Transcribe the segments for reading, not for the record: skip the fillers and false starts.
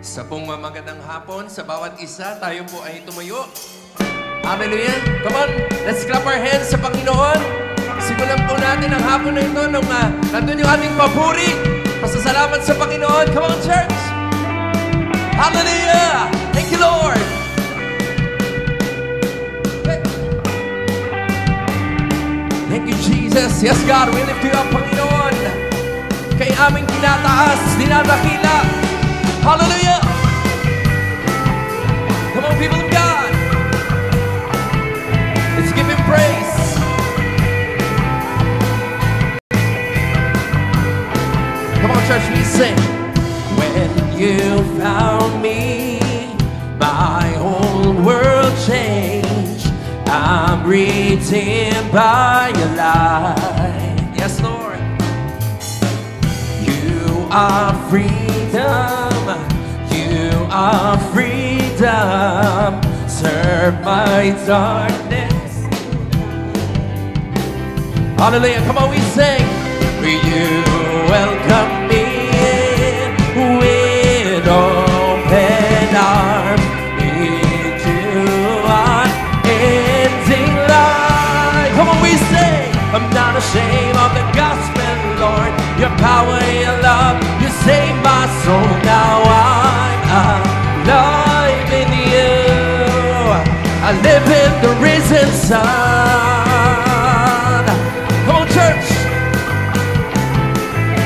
Sa pong magandang hapon, sa bawat isa, tayo po ay tumayo. Hallelujah! Come on, let's clap our hands sa Panginoon. Simulan po natin ang hapon na ito nung nandun yung ating papuri. Pasasalamat sa Panginoon. Come on, church! Hallelujah! Thank you, Lord! Thank you, Jesus. Yes, God, we lift you up, Panginoon. Kay aming tinataas, dinadakila. Hallelujah! Come on, people of God. Let's give Him praise. Come on, church, we sing. When you found me, my whole world changed. I'm redeemed by your light. Yes, Lord. You are freedom. You are freedom. Serve my darkness. Hallelujah. Come on, we sing. You welcome me in with open arms into unending light. Come on, we sing. I'm not ashamed of the gospel, Lord. Your power, your love, you saved my soul. Now I'm alive in you. I live in the risen Son. Come on, church.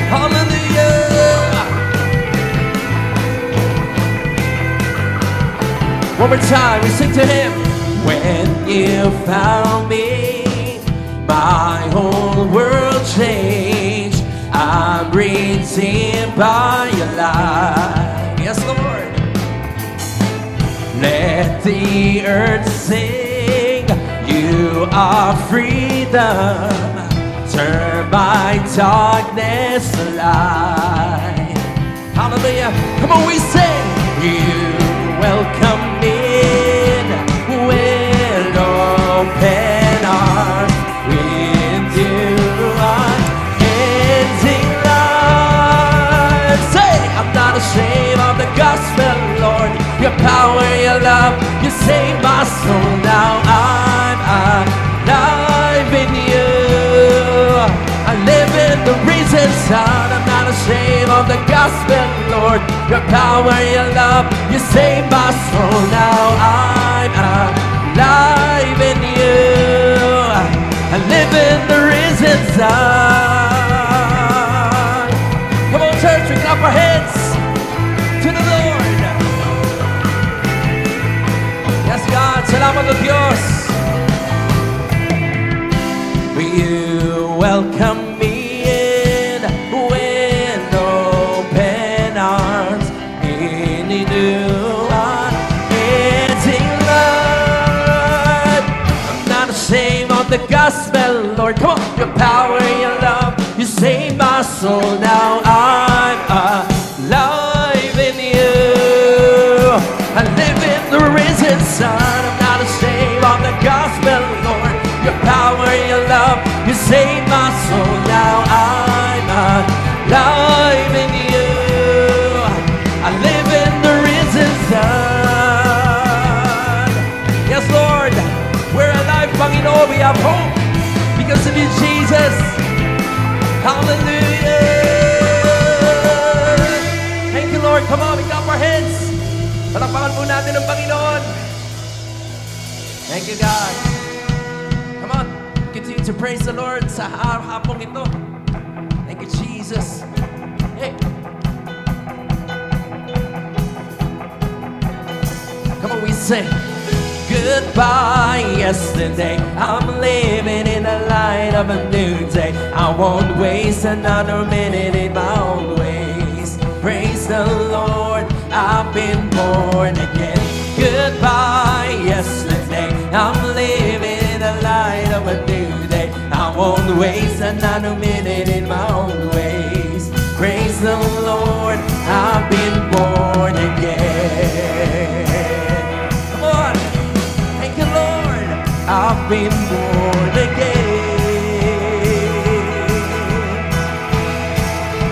Hallelujah. One more time, we sing to Him. When you found me, my whole world changed. I'm redeemed by your light. Yes, Lord. Let the earth sing. You are freedom. Turn my darkness to light. Hallelujah. Come on, we sing. You welcome in with open arms. With you unending life. Say, I'm not ashamed of the gospel, Lord. Your power, your love, you saved my soul. Now I'm alive in you. I live in the risen Son. I'm not ashamed of the gospel, Lord. Your power, your love, you saved my soul. Now I'm alive in you. I live in the risen Son. Come on, church, we clap our hands to the Lord. Yes, God, salamat o Diyos. You welcome me in with open arms in a new unending life. I'm not ashamed of the gospel, Lord. Come on, your power, your love, you saved my soul. Now I'm alive in you. I live in the risen Son. I'm not ashamed of the gospel, Lord. Your power, your love, you saved my soul. Now I'm alive in you. I live in the risen Son. Yes, Lord, we're alive, Panginoon. We have hope because of you, Jesus. Hallelujah. Thank you, Lord. Come on, we clap our hands. Palapakan po natin ang Panginoon. Thank you, God. Come on, continue to praise the Lord sa hapong ito. Thank you, Jesus. Hey. Come on, we sing. Goodbye yesterday. I'm living in the light of a new day. I won't waste another minute in my own ways. Praise the Lord, I've been born again. Goodbye yesterday. I'm living in the light of a new day. I won't waste another minute in my own ways. Praise the Lord, I've been born again. Come on, thank you, Lord. I've been born again.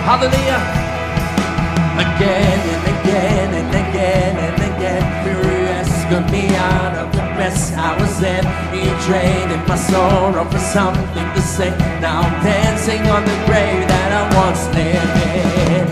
Hallelujah. Again and again and again. I was in. You traded my sorrow for something to say. Now I'm dancing on the grave that I once lived in.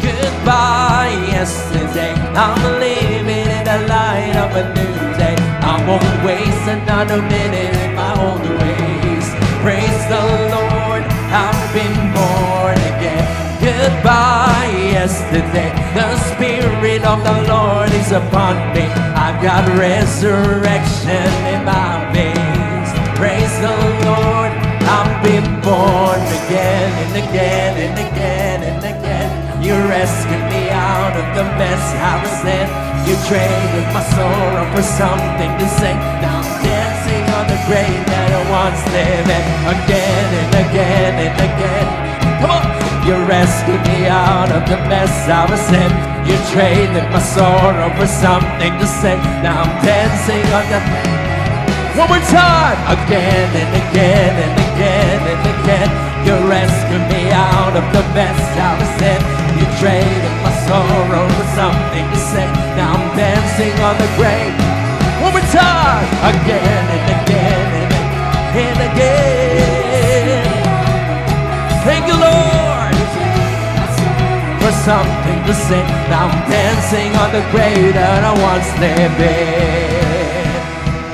Goodbye yesterday, I'm living in the light of a new day. I won't waste another minute in my old ways. Praise the Lord, I've been born again. Goodbye yesterday, the Spirit of the Lord is upon me. I've got resurrection in my veins. Praise the Lord, I've been born again and again and again and again. You rescued me out of the mess I was in. You traded my sorrow for something to say. Now I'm dancing on the grave that I once lived in. Again and again and again. Come on! You rescued me out of the mess I was in. You traded my sorrow for something to say. Now I'm dancing on the... One more time! Again and again and again and again. You rescued me out of the mess I was in. You traded my sorrow for something to say. Now I'm dancing on the grave. One more time! Again and again and again. Thank you, Lord, for something to say. Now I'm dancing on the grave that I once lived in.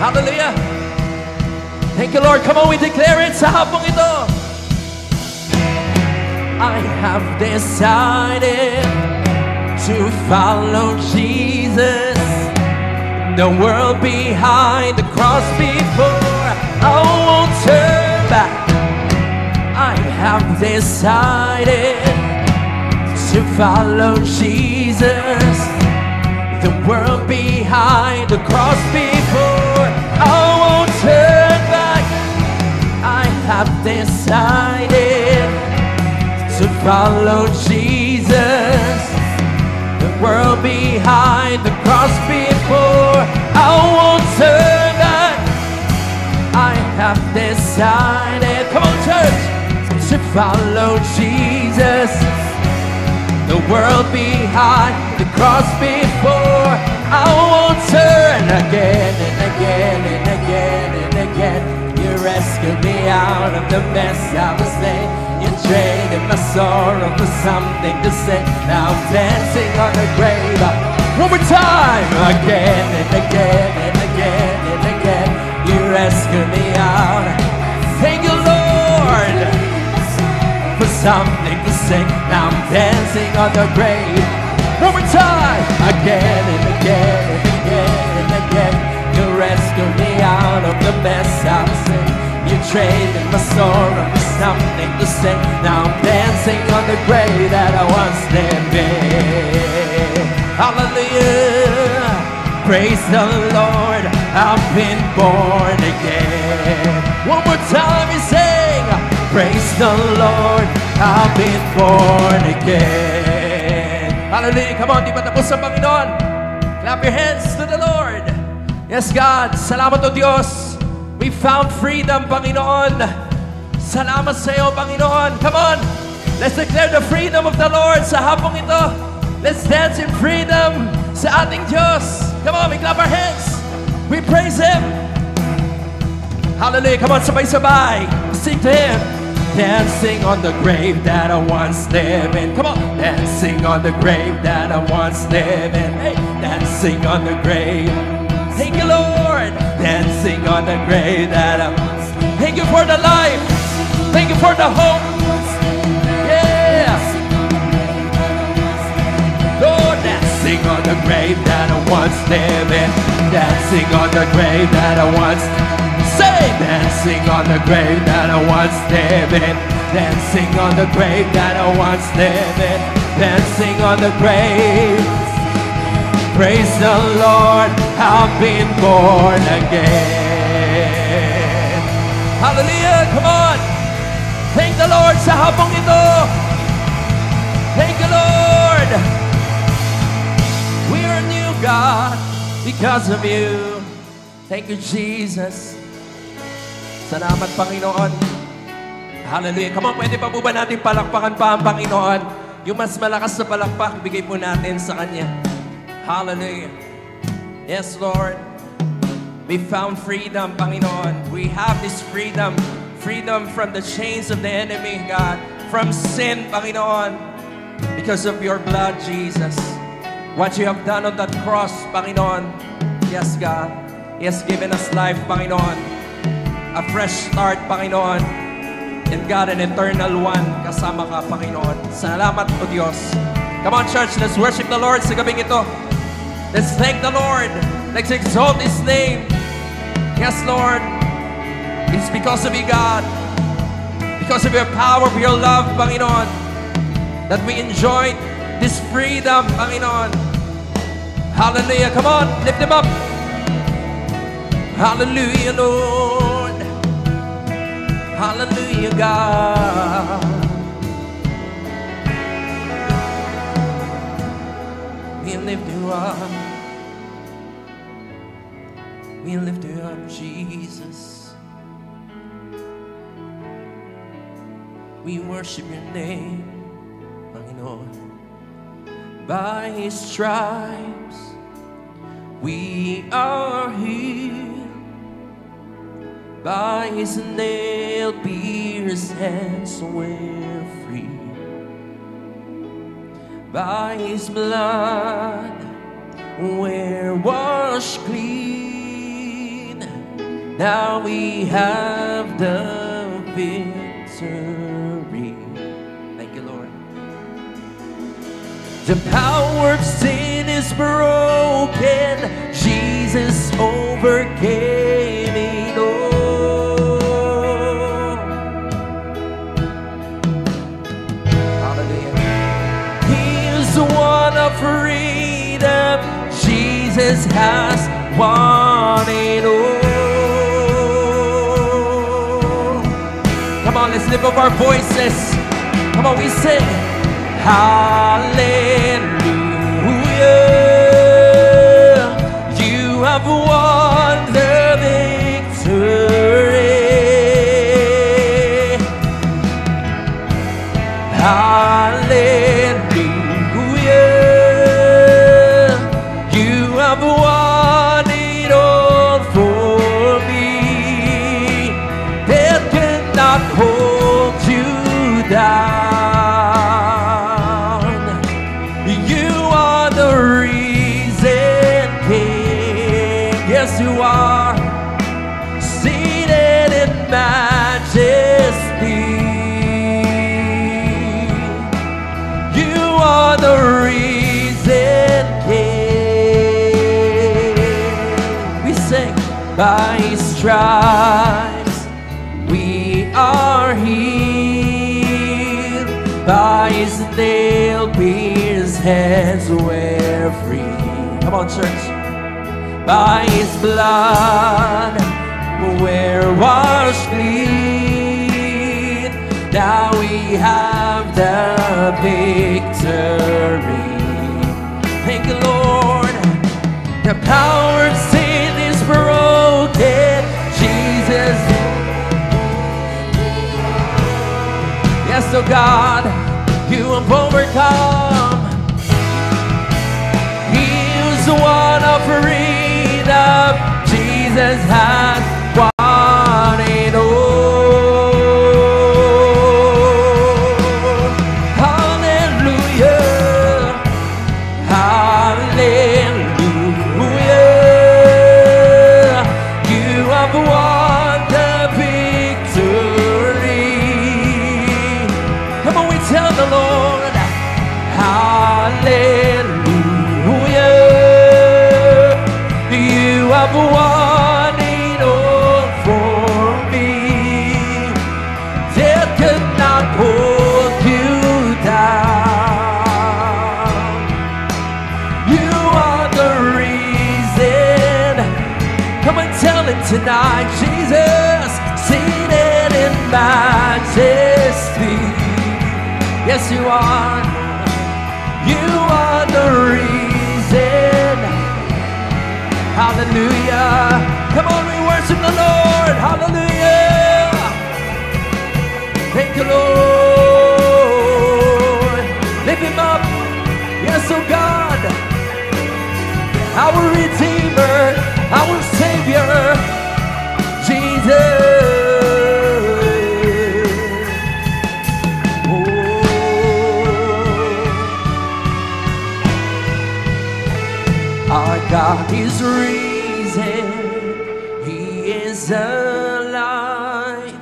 Hallelujah! Thank you, Lord. Come on, we declare it sa hapong ito. I have decided to follow Jesus. The world behind, the cross before. I won't turn back. I have decided to follow Jesus. The world behind, the cross before. I won't turn back. I have decided to follow Jesus. The world behind, the cross before. I won't turn back. I have decided, come on church, to follow Jesus. The world behind, the cross before. I won't turn again and again and again and again. You rescued me out of the mess I was in. You traded my sorrow for something to say. Now I'm dancing on the grave. One more time! Again and again and again and again. You rescued me out. Thank you, Lord, for something to say. Now I'm dancing on the grave. One more time! Again and again and again and again. You rescued me out of the mess I was in. You traded my sorrow for something to say. Now I'm dancing on the grave that I once lived in. Hallelujah! Praise the Lord, I've been born again. One more time we sing. Praise the Lord, I've been born again. Hallelujah! Come on, di ba tapos ang Panginoon? Clap your hands to the Lord. Yes, God, salamat o Diyos. We found freedom, Panginoon. Salamat sa iyo, Panginoon. Come on, let's declare the freedom of the Lord sa hapong ito. Let's dance in freedom sa ating Diyos. Come on, we clap our hands. We praise Him. Hallelujah. Come on, sabay-sabay. Sing to Him. Dancing on the grave that I once lived in. Come on. Dancing on the grave that I once lived in. Hey, dancing on the grave. Thank you, Lord. Dancing on the grave that I once. Thank you for the life. Thank you for the hope. Yeah. Lord, dancing on the grave that I once lived in. Dancing on the grave that I once. Say, dancing on the grave that I once lived in. Dancing on the grave that I once lived in. Dancing on the grave. Praise the Lord, I've been born again. Hallelujah, come on. Thank the Lord sa hapong ito. Thank you, Lord. We are new, God, because of you. Thank you, Jesus. Salamat, Panginoon. Hallelujah. Come on, pwede pa po ba natin palakpakan pa ang Panginoon? Yung mas malakas na palakpak, bigay po natin sa Kanya. Hallelujah. Yes, Lord. We found freedom, Panginoon. We have this freedom. Freedom from the chains of the enemy, God. From sin, Panginoon. Because of your blood, Jesus. What you have done on that cross, Panginoon. Yes, God. He has given us life, Panginoon. A fresh start, Panginoon. And God, an eternal one. Kasama ka, Panginoon. Salamat po, Diyos. Come on, church. Let's worship the Lord sa gabing ito. Let's thank the Lord. Let's exalt His name. Yes, Lord. It's because of you, God. Because of your power, of your love, Panginoon, that we enjoy this freedom, Panginoon. Hallelujah. Come on, lift Him up. Hallelujah, Lord. Hallelujah, God. We lift you up. We lift you up, Jesus. We worship your name, Panginoon. By His stripes, we are healed. By His nail-pierced hands, we're free. By His blood, we're washed clean. Now we have the victory. Thank you, Lord. The power of sin is broken. Jesus overcame it all. Hallelujah. He is the one of freedom. Jesus has won it all. Come on, let's lift up our voices. Come on, we sing. Hallelujah. You have won the victory. Hallelujah. You have won it all for me. Death cannot hold you down. You are the risen King. Yes, you are. Seated in majesty. You are the risen King. We sing. By His stripes we are healed. By His nail-pierced hands we're free. Come on, church. By His blood we're washed clean. Now we have the victory. Thank you, Lord. The power of sin is broken. Jesus. Yes, oh God, you have overcome. He is the one of freedom. Jesus has won it all. Hallelujah. Hallelujah. You have won the victory. Come on, we tell the Lord. Hallelujah. You have won it all for me. Death could not hold you down. You are the reason. Come and tell Him tonight, Jesus, seated in majesty. Yes, you are. You are the reason. Hallelujah. Come on, we worship the Lord. Hallelujah. Thank you, Lord. Lift Him up. Yes, oh God. Our Redeemer, our Savior. risen. He is alive.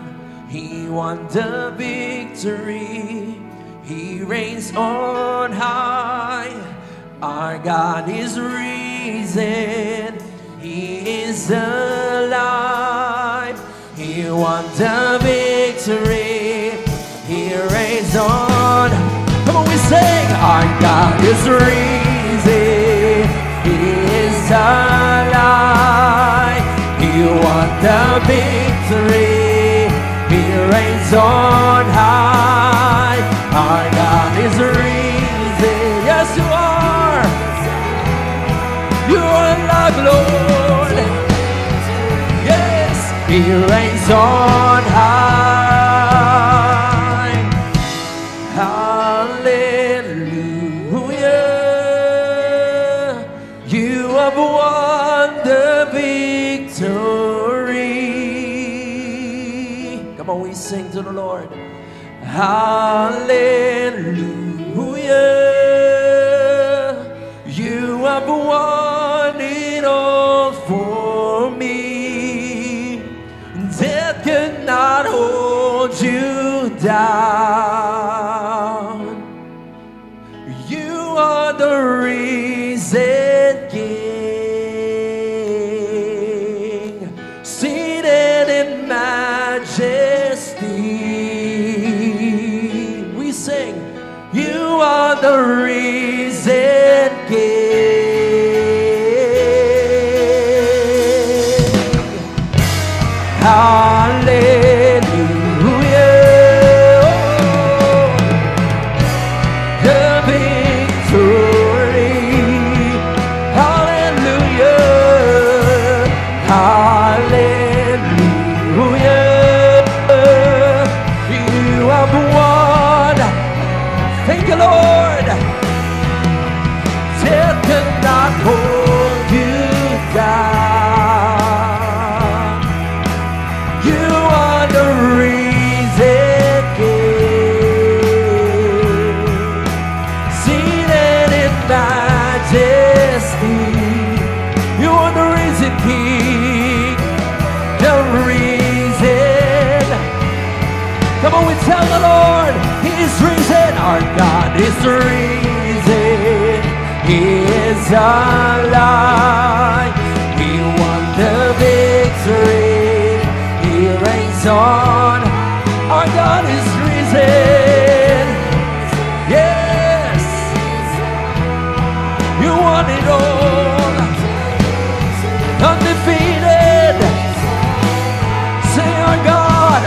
He won the victory. He reigns on high. Our God is risen. He is alive. He won the victory. He reigns on. Come on, we sing. Our God is risen. He is alive. He won the victory. He reigns on high. Our God is risen. Yes, you are. You are alive, Lord. Yes, He reigns on high. Hallelujah. You have won the victory. Come on, we sing to the Lord. Hallelujah. You have won it all for me. Death could not hold you down. You are the risen King, seated in majesty. We sing, you are the risen King. Hallelujah. The victory. Hallelujah. Hallelujah. You have won. Thank you, Lord. Death cannot hold you down. You are the risen King, seated in majesty. You are the risen King, the risen. Come on, we tell the Lord, He is risen. Our God is risen. He is alive. He won the victory. He reigns on. Our God is risen. Yes, you won it all. Undefeated. Say our God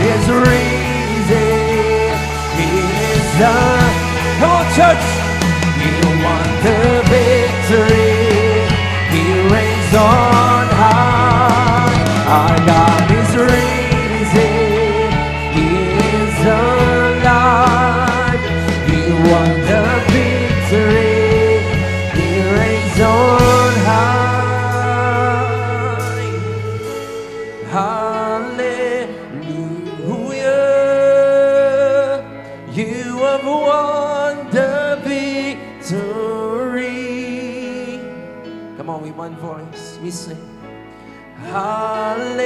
is risen. He is done. Come on, church. He won the victory. He reigns on high. Our God is risen. He is alive. He won the victory. He reigns on high. Hallelujah. You have won the victory. Come on, we one voice. We sing. Hallelujah.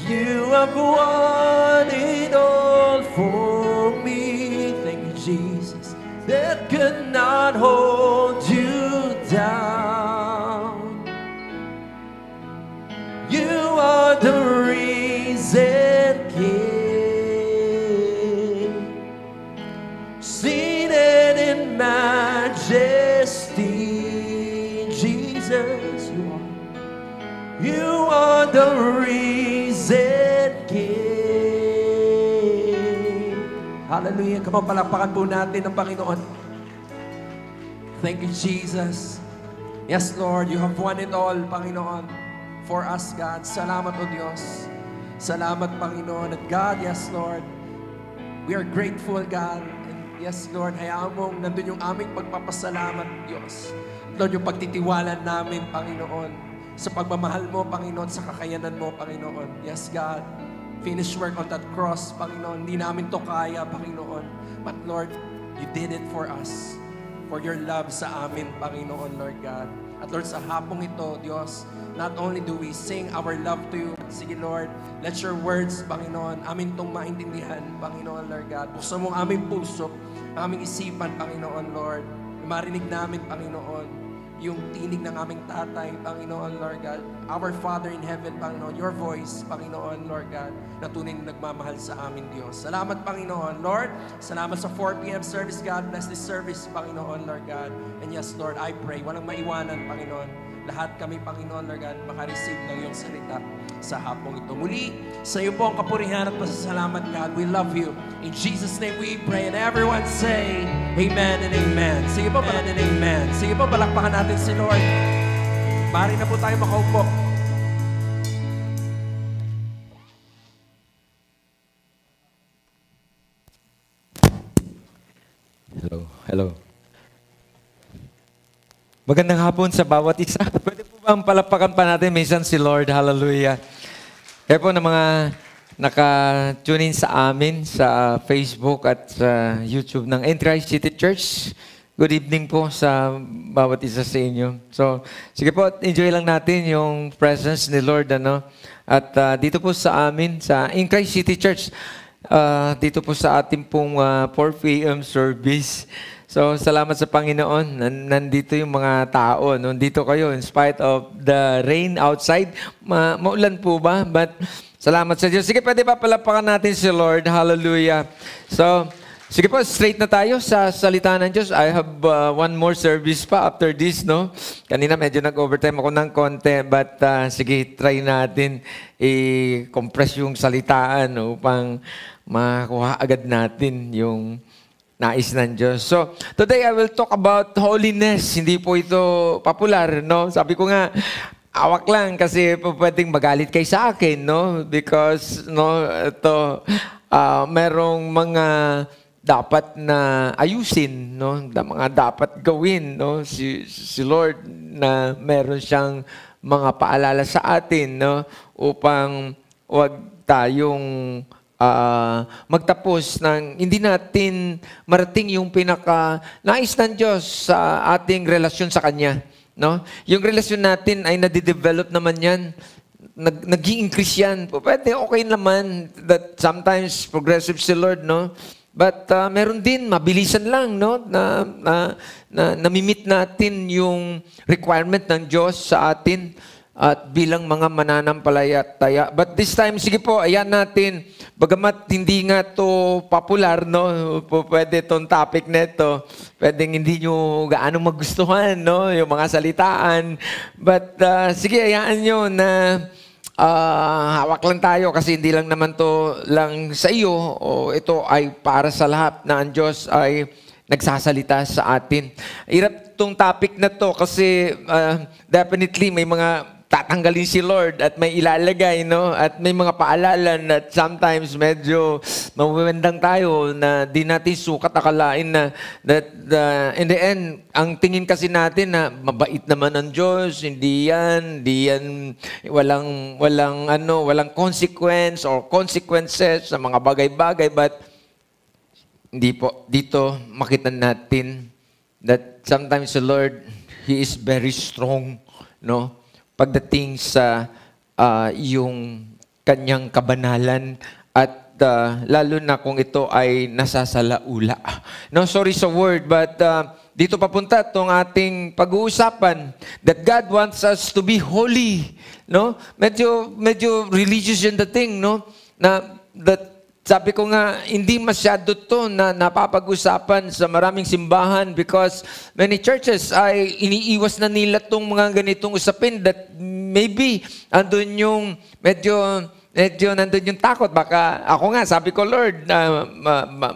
You have won it all for me. Thank you, Jesus. That could not hold you down. You are the risen King, seated in majesty. Jesus, you are the risen King. Hallelujah. Come on, palakpakan po natin ang Panginoon. Thank you, Jesus. Yes, Lord, you have won it all, Panginoon, for us, God. Salamat, O Diyos. Salamat, Panginoon. At God, yes, Lord, we are grateful, God. And yes, Lord, hayaan mong nandun yung aming pagpapasalamat, Diyos. Lord, yung pagtitiwala namin, Panginoon, sa pagmamahal mo, Panginoon, sa kakayanan mo, Panginoon. Yes, God. Finished work on that cross, Panginoon. Hindi namin to kaya, Panginoon. But Lord, you did it for us. for your love sa amin, Panginoon, Lord God. At Lord, sa hapong ito, Diyos, not only do we sing our love to you, sige Lord, let your words, Panginoon, amin itong maintindihan, Panginoon, Lord God. Buksan mo ang aming puso, ang aming isipan, Panginoon, Lord. Marinig namin, Panginoon, yung tinig ng aming tatay, Panginoon, Lord God. Our Father in heaven, Panginoon, your voice, Panginoon, Lord God, na tunay na nagmamahal sa amin, Diyos. Salamat, Panginoon, Lord. Salamat sa 4 p.m. service, God. Bless this service, Panginoon, Lord God. And yes, Lord, I pray, walang maiwanan, Panginoon. Lahat kami, Panginoon, Lord God, makareceive ng iyong salita sa hapong ito. Muli, sa iyo po ang kapurihan at pasasalamat, God. We love you. In Jesus' name we pray. And everyone say, Amen and Amen. Sige po, amen and Amen. Sige po, palakpakan natin si Lord. Bari na po tayo makaupo. Hello. Magandang hapon sa bawat isa. Pwede po bang palakpakan pa natin minsan si Lord? Hallelujah. Kaya po na mga naka-tune in sa amin sa Facebook at sa YouTube ng Entry City Church. Good evening po sa bawat isa sa inyo. So, sige po, enjoy lang natin yung presence ni Lord. At dito po sa amin, sa Entry City Church, dito po sa ating pong 4 p.m. service. So, salamat sa Panginoon. Nandito yung mga tao. Nandito kayo in spite of the rain outside. Maulan po ba? But salamat sa Diyos. Sige, pwede ba palapakan natin si Lord? Hallelujah. So, sige po, straight na tayo sa salita ng Diyos. I have one more service pa after this, no? Kanina medyo nag-overtime ako ng konti, but sige, try natin i-compress yung salitaan upang makuha agad natin yung nais ng Diyos. So, today I will talk about holiness. Hindi po ito popular, no? Sabi ko nga, awak lang kasi pwedeng magalit kayo sa akin, no? Because, no, ito, merong mga dapat na ayusin, no? Mga dapat gawin, no? Si Lord na meron siyang mga paalala sa atin, no? Upang wag tayong magtapos ng hindi natin marating yung pinaka-nais ng Diyos sa ating relasyon sa Kanya. No? Yung relasyon natin ay nadidevelop naman yan. Nag-i-increase yan. Pwede, okay naman that sometimes progressive si Lord, no? But meron din, mabilisan lang, no? Na namimit natin yung requirement ng Diyos sa atin at bilang mga mananampalataya. But this time, sige po, ayan natin, bagamat hindi nga to popular, no? Pwede itong topic na ito. Pwedeng hindi nyo gaano magustuhan, no? Yung mga salitaan. But sige, ayaan nyo na hawak lang tayo kasi hindi lang naman to lang sa iyo o ito ay para sa lahat na ang Diyos ay nagsasalita sa atin. Hirap tong topic na to kasi definitely may mga tatanggalin si Lord at may ilalagay, no? At may mga paalala na sometimes medyo mawawendang tayo na di natin sukat akalain na that in the end, ang tingin kasi natin na mabait naman ang Diyos, hindi yan, walang consequence or consequences sa mga bagay-bagay, but hindi po. Dito makita natin that sometimes the Lord, He is very strong, no? Pagdating sa yung kanyang kabanalan at lalo na kung ito ay nasasalaula. No, sorry sa word, but dito papunta itong ating pag-uusapan that God wants us to be holy. No? Medyo religious yung dating, no? Sabi ko nga, hindi masyado to na napapag-usapan sa maraming simbahan because many churches ay iniiwas na nila tong mga ganitong usapin that maybe andun yung medyo nandun yung takot. Baka ako nga, sabi ko, Lord,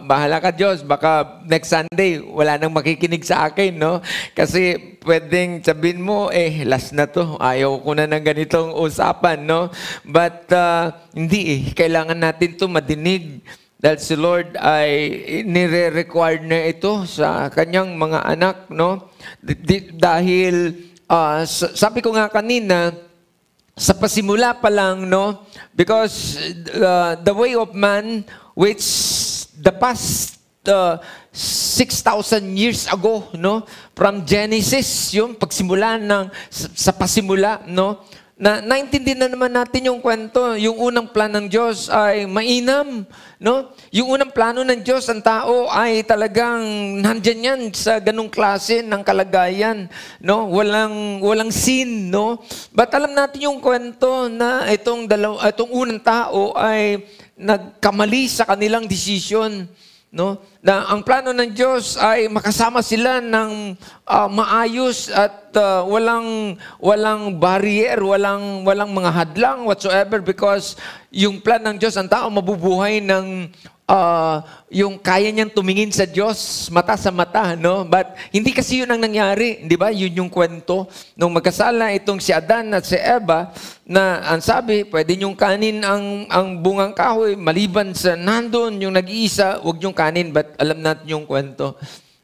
bahala ka Diyos, baka next Sunday wala nang makikinig sa akin, no? Kasi pwedeng sabihin mo, last na to, ayaw ko na ng ganitong usapan, no? But hindi kailangan natin to madinig dahil si Lord ay nire-require na ito sa kanyang mga anak, no? Dahil sabi ko nga kanina, sa pasimula pa lang, no? Because the way of man, which the past 6,000 years ago, no? From Genesis, yung pagsimula sa pasimula, no? Na naintindihan na naman natin yung kwento. Yung unang plan ng Diyos ay mainam, no? Yung unang plano ng Diyos, ang tao ay talagang nandyan yan sa ganung klase ng kalagayan, no? Walang sin, no? But alam natin yung kwento na itong unang tao ay nagkamali sa kanilang desisyon, no? Na ang plano ng Diyos ay makasama sila ng maayos at walang barrier, walang mga hadlang whatsoever, because yung plan ng Diyos, ang tao mabubuhay ng yung kaya niyang tumingin sa Diyos mata sa mata, no? But hindi kasi yun ang nangyari, di ba? Yun yung kwento nung magkasala itong si Adan at si Eva, na ang sabi, pwede niyong kanin ang bungang kahoy maliban sa nandun yung nag-iisa, huwag niyong kanin. But alam natin yung kwento,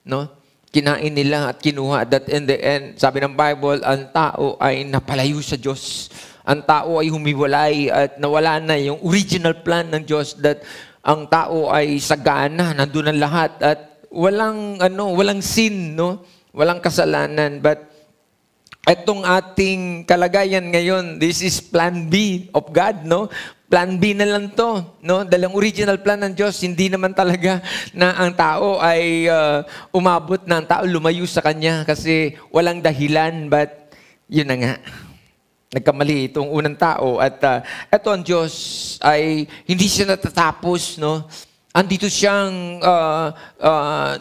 no? Kinain nila at kinuha. That in the end, sabi ng Bible, ang tao ay napalayo sa Diyos. Ang tao ay humiwalay at nawala na yung original plan ng Diyos, that ang tao ay sagana, nandun ang lahat at walang sin, no? Walang kasalanan. But itong ating kalagayan ngayon, this is plan B of God, no? Plan B na lang to, no? Dahil ang original plan ng Diyos, hindi naman talaga na ang tao ay umabot na ang tao lumayo sa Kanya kasi walang dahilan. But yun na nga, nagkamali itong unang tao at eto ang Diyos ay hindi siya natatapos, no? Andito siyang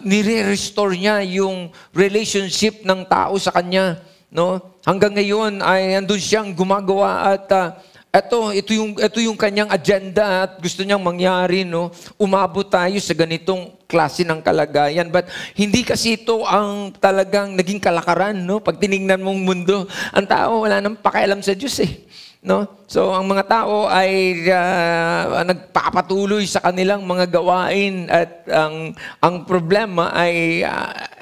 nire-restore niya yung relationship ng tao sa Kanya, no? Hanggang ngayon ay andun siyang gumagawa at ito yung kanyang agenda at gusto niyang mangyari, no? Umabot tayo sa ganitong klase ng kalagayan. But hindi kasi ito ang talagang naging kalakaran, no? Pag tinignan mong mundo, ang tao wala nang pakialam sa Diyos, no? So ang mga tao ay nagpapatuloy sa kanilang mga gawain at ang problema ay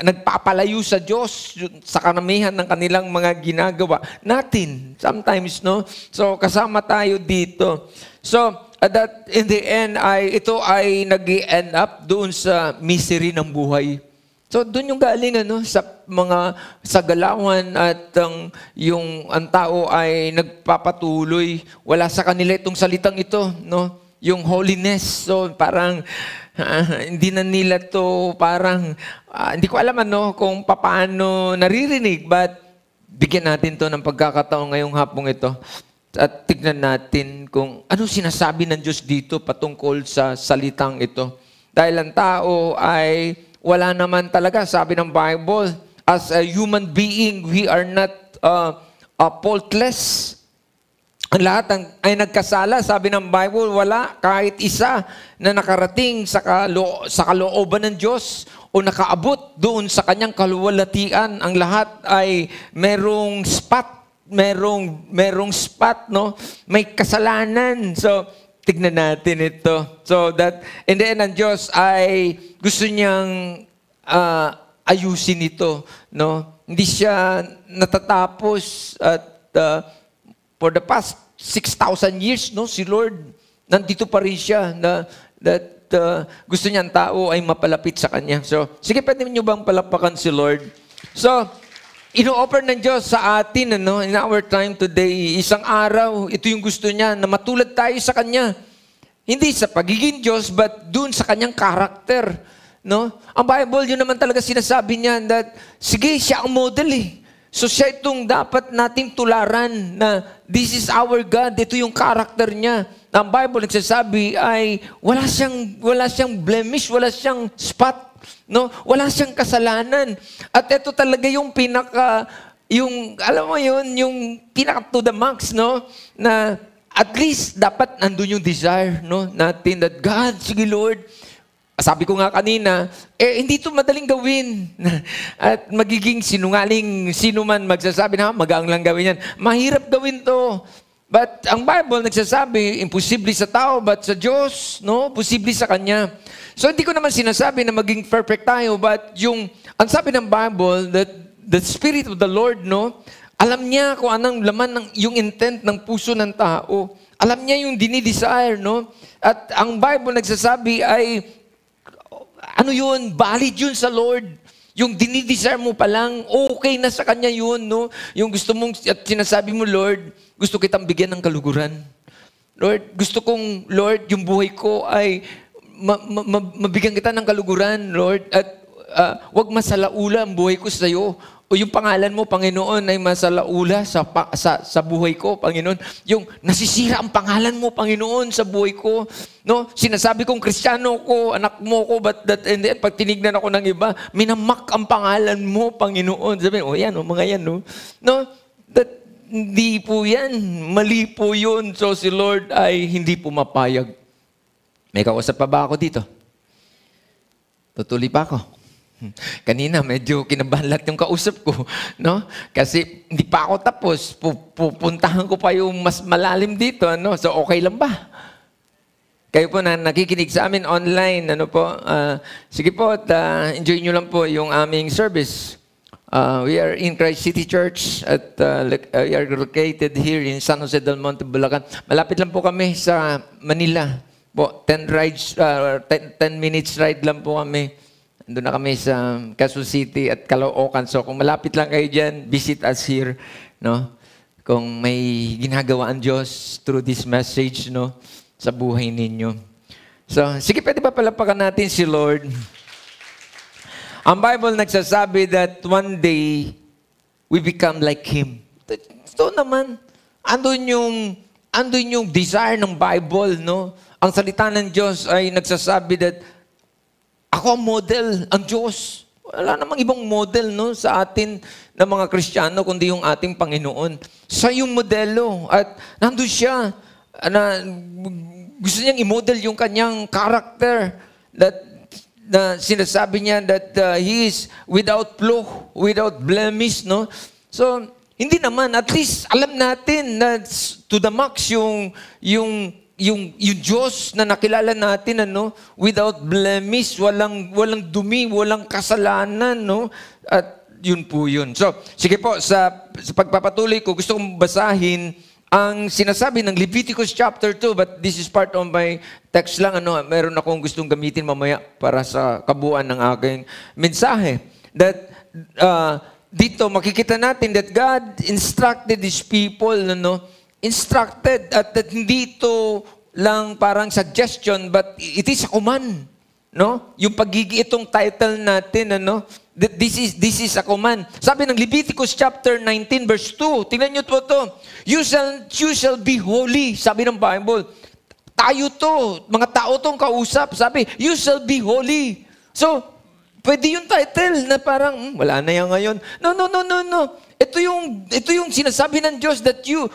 nagpapalayo sa Diyos sa karamihan ng kanilang mga ginagawa natin sometimes, no? So kasama tayo dito. So that in the end ito ay nag-end up doon sa misery ng buhay. So doon yung galing sa mga sagalawan at ang tao ay nagpapatuloy. Wala sa kanila itong salitang ito, no? Yung holiness. So parang hindi na nila to parang hindi ko alam kung paano naririnig, but bigyan natin to ng pagkakataon ngayong hapong ito. At tignan natin kung ano sinasabi ng Diyos dito patungkol sa salitang ito. Dahil ang tao ay wala naman talaga, sabi ng Bible, as a human being, we are not faultless. Ang lahat ay nagkasala, sabi ng Bible, wala kahit isa na nakarating sa kalooban ng Diyos o nakaabot doon sa kanyang kaluwalhatian. Ang lahat ay merong spot, no? May kasalanan. So, tignan natin ito. So that, in the end, ang Diyos ay gusto niyang ayusin ito, no? Hindi siya natatapos at for the past 6,000 years, no? Si Lord, nandito pa rin siya that gusto niya ang tao ay mapalapit sa Kanya. So, sige, pwede niyo bang palapakan si Lord? So, ino-offer ng Diyos sa atin, in our time today, isang araw, ito yung gusto niya, na matulad tayo sa Kanya. Hindi sa pagiging Diyos, but dun sa Kanyang karakter, no? Ang Bible, yun naman talaga sinasabi niya that, sige, siya ang model So siya itong dapat nating tularan na this is our God, ito yung karakter niya. Ang Bible nagsasabi ay wala siyang blemish, wala siyang spot, no? Wala siyang kasalanan. At ito talaga yung alam mo yun, yung pinaka to the max, no? Na at least dapat nandun yung desire, no? Natin that God, sige Lord, sabi ko nga kanina, hindi ito madaling gawin. At magiging sinungaling, sino man magsasabi na, magaang lang gawin yan. Mahirap gawin to. But ang Bible nagsasabi, imposible sa tao, but sa Diyos, no? Posible sa Kanya. So hindi ko naman sinasabi na maging perfect tayo, but ang sabi ng Bible, that the Spirit of the Lord, no? Alam niya kung anong laman yung intent ng puso ng tao. Alam niya yung dinidesire, no? At ang Bible nagsasabi ay, ano yun, valid yun sa Lord. Yung dinidesire mo pa lang, okay na sa Kanya yun, no? Yung gusto mong, at sinasabi mo, Lord, gusto kitang bigyan ng kaluguran. Lord, gusto kong, Lord, yung buhay ko ay mabigyan kita ng kaluguran, Lord, at wag masalaula ang buhay ko sa iyo. O yung pangalan mo, Panginoon, ay masalaula sa buhay ko, Panginoon. Yung nasisira ang pangalan mo, Panginoon, sa buhay ko. No? Sinasabi kong Kristiyano ko, anak mo ko, and then, pag tinignan ako ng iba, minamak ang pangalan mo, Panginoon. Sabi, yan, mga yan, no? No? Hindi po yan. Mali po yun. So, si Lord ay hindi pumapayag. May kausap pa ba ako dito? Tutuloy pa ako. Kanina, medyo kinabahan lahat yung kausap ko, no? Kasi hindi pa ako tapos. Pupuntahan ko pa yung mas malalim dito, ano? So, okay lang ba? Kayo po na nakikinig sa amin online, ano po? Sige po, at enjoy nyo lang po yung aming service. We are in Christ City Church at we are located here in San Jose del Monte, Bulacan. Malapit lang po kami sa Manila. Po, 10 minutes ride lang po kami. Doon na kami sa Quezon City at Caloocan. So kung malapit lang kayo dyan, visit us here. No? Kung may ginagawa ang Diyos through this message, no, sa buhay ninyo. So, sige, pwede ba palapakan natin si Lord? Ang Bible nagsasabi that one day, we become like Him. Ito naman, andun yung desire ng Bible, no? Ang salita ng Diyos ay nagsasabi that ako ang model, ang Diyos. Wala namang ibang model, no, sa atin na mga Kristiyano, kundi yung ating Panginoon. Siya yung modelo. At nandun siya, na gusto niyang i-model yung kanyang character. Na sinasabi niya that He is without flaw, without blemish, no? So, hindi naman, at least alam natin na to the max yung Diyos na nakilala natin, ano, without blemish, walang dumi, walang kasalanan, no? At yun po yun. So, sige po, sa pagpapatuloy ko, gusto kong basahin ang sinasabi ng Leviticus chapter 2, but this is part of my text lang, ano, meron akong gustong gamitin mamaya para sa kabuuan ng aking mensahe. That, dito, makikita natin that God instructed His people, ano, instructed at hindi ito lang parang suggestion but it is a command, no? Yung itong title natin, ano, this is a command. Sabi ng Leviticus chapter 19 verse 2, tingnan niyo po to. You shall be holy, sabi ng Bible. Tayo to, mga tao tong kausap, sabi, you shall be holy. So, pwede yung title na parang, wala na yan ngayon. No. Ito yung sinasabi ng Diyos that you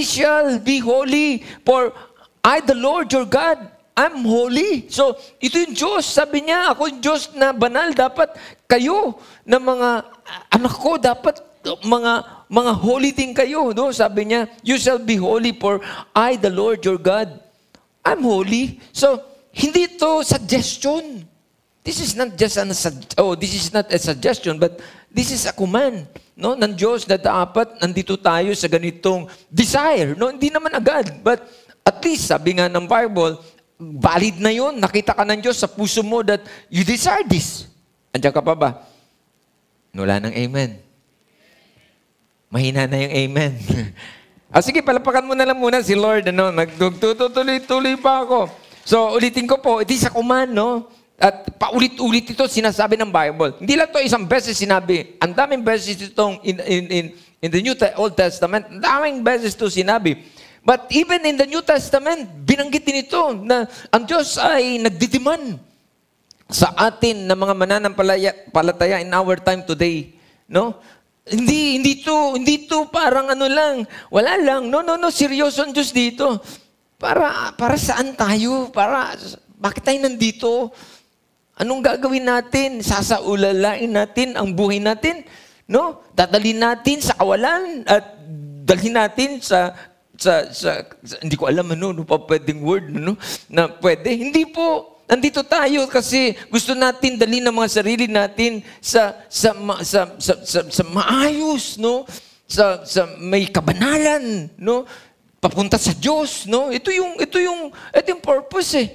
shall be holy for I, the Lord your God, I'm holy. So, ito yung Diyos. Sabi niya, ako yung Diyos na banal. Dapat kayo na mga anak ko, dapat mga holy din kayo. No? Sabi niya, you shall be holy for I, the Lord your God, I'm holy. So, hindi ito suggestion. This is not a suggestion, but this is a command, no, ng Diyos na dapat nandito tayo sa ganitong desire. No, hindi naman agad, but at least sabi nga ng Bible, valid na 'yon. Nakita ka ng Diyos sa puso mo that you desire this. Andiyan ka pa ba? Wala nang amen. Mahina na yung amen. Sige, palapakan mo na lang muna si Lord. Ano, nagtutuloy-tuloy pa ako. So, ulitin ko po, it is a command, no? At paulit-ulit ito sinasabi ng Bible. Hindi lang ito isang beses sinabi. Ang daming beses itong in the Old Testament. Ang daming beses ito sinabi. But even in the New Testament, binanggit din ito na ang Diyos ay nagdidiman sa atin na mga mananampalataya in our time today. No? Hindi to parang ano lang, wala lang. No, seryoso ang Diyos dito. Para saan tayo? Bakit tayo nandito? Anong gagawin natin? Sasaulalain natin ang buhay natin? No? Dadalhin natin sa kawalan at dalhin natin sa hindi ko alam ano pa pwedeng word, no? Na pwede. Hindi po. Nandito tayo kasi gusto natin dalhin ang mga sarili natin sa maayos, no? Sa may kabanalan, no? Papunta sa Diyos, no? Ito yung purpose, eh.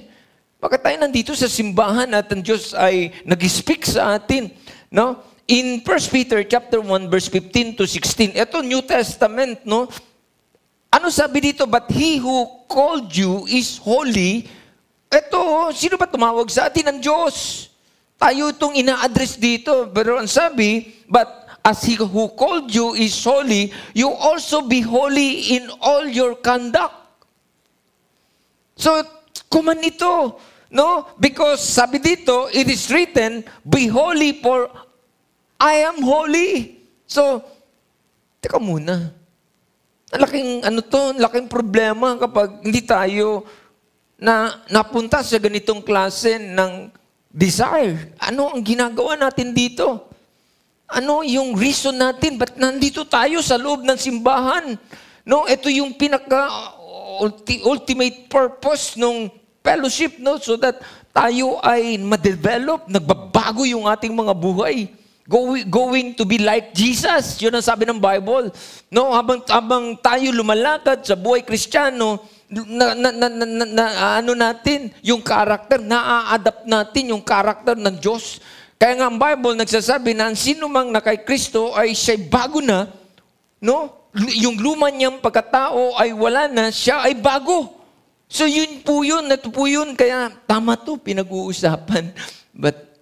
Bakit tayo nandito sa simbahan at ang Diyos ay nag-speak sa atin? No? In 1 Peter chapter 1 verse 15 to 16, ito New Testament, no? Ano sabi dito? But he who called you is holy. Ito, sino ba tumawag sa atin? Ang Diyos. Tayo itong ina-address dito. Pero ang sabi, but as he who called you is holy, you also be holy in all your conduct. So, kuman ito, no? Because sabi dito, it is written, be holy for I am holy. So, teka muna. Laking problema kapag hindi tayo napunta sa ganitong klase ng desire. Ano ang ginagawa natin dito? Ano yung reason natin? Ba't nandito tayo sa loob ng simbahan? No, ito yung ultimate purpose ng fellowship, no? So that tayo ay ma-develop, nagbabago yung ating mga buhay. Going to be like Jesus. Yun ang sabi ng Bible. No, habang tayo lumalakad sa buhay Kristiyano, ano natin, yung character, na-adapt natin yung character ng Diyos. Kaya nga ang Bible nagsasabi na ang sino mang na kay Kristo ay siya'y bago na, no? Yung luma niyang pagkatao ay wala na, siya ay bago. So yun po yun, ito po yun. Kaya tama to, pinag-uusapan. But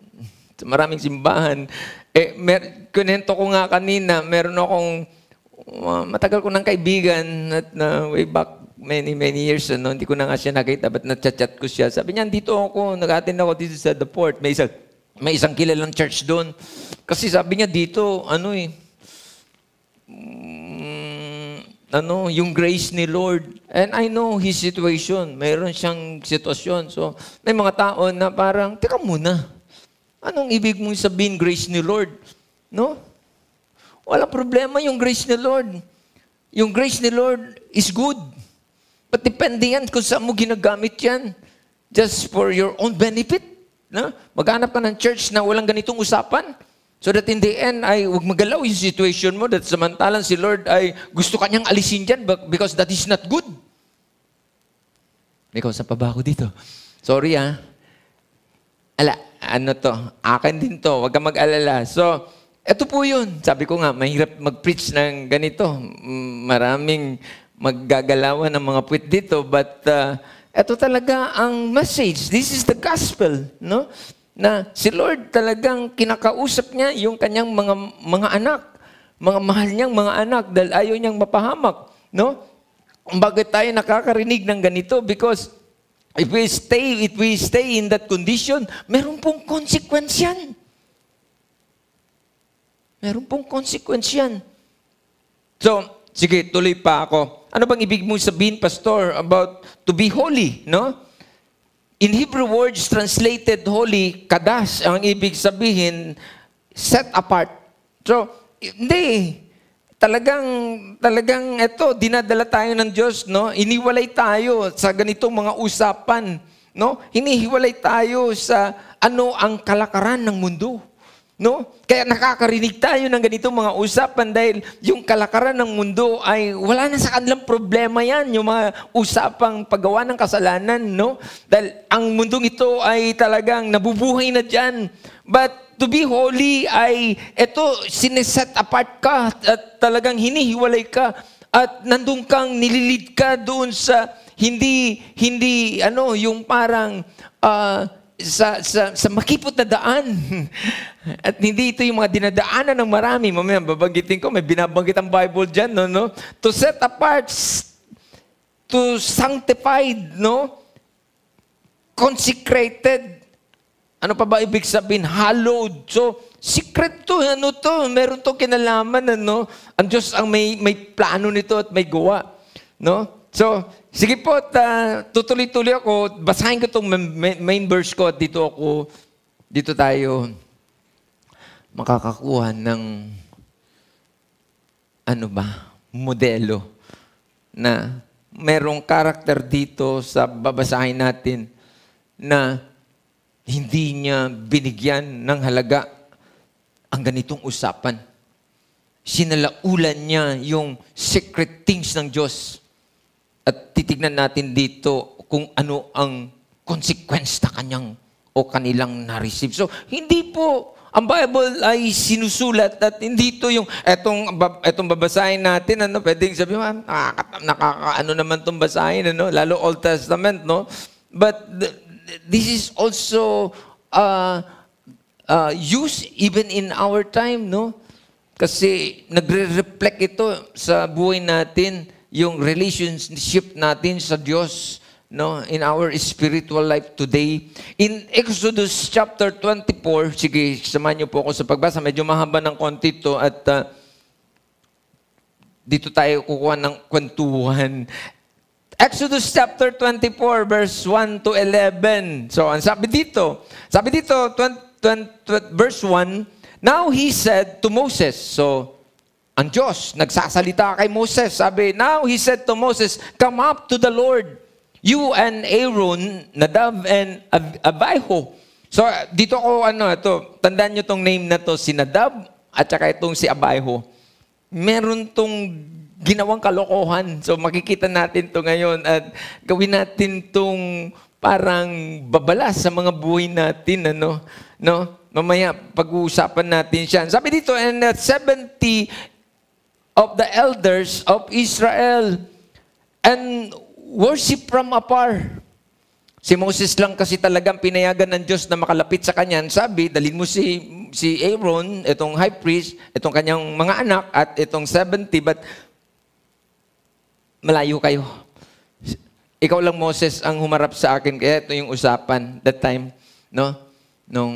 sa maraming simbahan, kunento ko nga kanina, meron akong, matagal ko ng kaibigan at way back, many years, hindi ko na nga siya nakita, but natchat-chat ko siya. Sabi niya, dito ako, nag-attend ako dito sa The Port. May isang kilalang church doon. Kasi sabi niya dito, yung grace ni Lord. And I know his situation. Mayroon siyang sitwasyon. So, may mga tao na parang, teka muna, anong ibig mong sabihin grace ni Lord? No? Walang problema yung grace ni Lord. Yung grace ni Lord is good. But depende yan kung saan mo ginagamit yan. Just for your own benefit. No? Maghanap ka ng church na walang ganitong usapan. So that in the end, ay huwag magalaw yung situation mo that samantalang si Lord ay gusto kanyang alisin dyan because that is not good. May kausap pa ba ako dito? Sorry akin din to. Huwag ka mag-alala. So, eto po yun. Sabi ko nga, mahirap mag-preach ng ganito. Maraming maggagalawan ng mga puwit dito, but ito talaga ang message. This is the gospel, no? Na si Lord talagang kinakausap niya yung kanyang mga anak, mga mahal niyang mga anak dahil ayaw niyang mapahamak, no? Bakit tayo nakakarinig ng ganito? Because if we stay in that condition, meron pong consequence yan. Meron pong consequence yan. So, sige, tuloy pa ako. Ano bang ibig mong sabihin, Pastor, about to be holy, no? In Hebrew words translated holy, kadas, ang ibig sabihin, set apart. So, hindi. Talagang ito, dinadala tayo ng Diyos, no? Iniwalay tayo sa ganitong mga usapan, no? Hinihiwalay tayo sa ano ang kalakaran ng mundo. No? Kaya nakakarinig tayo ng ganitong mga usapan dahil yung kalakaran ng mundo ay wala na sa kanilang problema yan, yung mga usapang paggawa ng kasalanan, no? Dahil ang mundong ito ay talagang nabubuhay na dyan. But to be holy ay ito, sineset apart ka at talagang hinihiwalay ka at nandun kang nililid ka doon sa hindi yung parang sa makipot na daan. At hindi ito yung mga dinadaanan ng marami. Mamaya, babanggitin ko, may binabanggit ang Bible dyan, no? To set apart, to sanctified, no? Consecrated. Ano pa ba ibig sabihin? Hallowed. So, secret to, meron to kinalaman, Ang Diyos ang may plano nito at may gawa, no? So, sige po, tutuloy-tuloy ako. Basahin ko itong main verse ko at dito tayo makakakuha ng modelo na merong karakter dito sa babasahin natin na hindi niya binigyan ng halaga ang ganitong usapan. Sinalaulan niya yung secret things ng Diyos. At titignan natin dito kung ano ang consequence na kanilang na-receive. So, hindi po ang Bible ay sinusulat at hindi ito yung etong babasahin natin, pwedeng sabihin, nakakaano naman itong basahin, lalo Old Testament, no? But this is also used even in our time, no? Kasi nagre-reflect ito sa buhay natin, yung relationship natin sa Diyos, no, in our spiritual life today. In Exodus chapter 24, sige, samahan niyo po ako sa pagbasa. Medyo mahaba ng konti ito at dito tayo kukuha ng kwentuhan. Exodus chapter 24, verse 1 to 11. So, ang sabi dito, verse 1, now he said to Moses, so, ang Diyos, nagsasalita kay Moses. Sabi, now he said to Moses, come up to the Lord, you and Aaron, Nadab and Abihu. So, dito ko, tandaan nyo tong name na to, si Nadab at saka itong si Abihu. Meron tong ginawang kalokohan. So, makikita natin to ngayon at gawin natin tong parang babala sa mga buhay natin, no? Mamaya, pag-uusapan natin siya. Sabi dito, and 70 of the elders of Israel and worship from afar. Si Moses lang kasi talagang pinayagan ng Diyos na makalapit sa kanya. Sabi, dalhin mo si Aaron, itong high priest, itong kanyang mga anak, at itong 70, but malayo kayo. Ikaw lang, Moses, ang humarap sa akin. Kaya ito yung usapan that time, no? Nung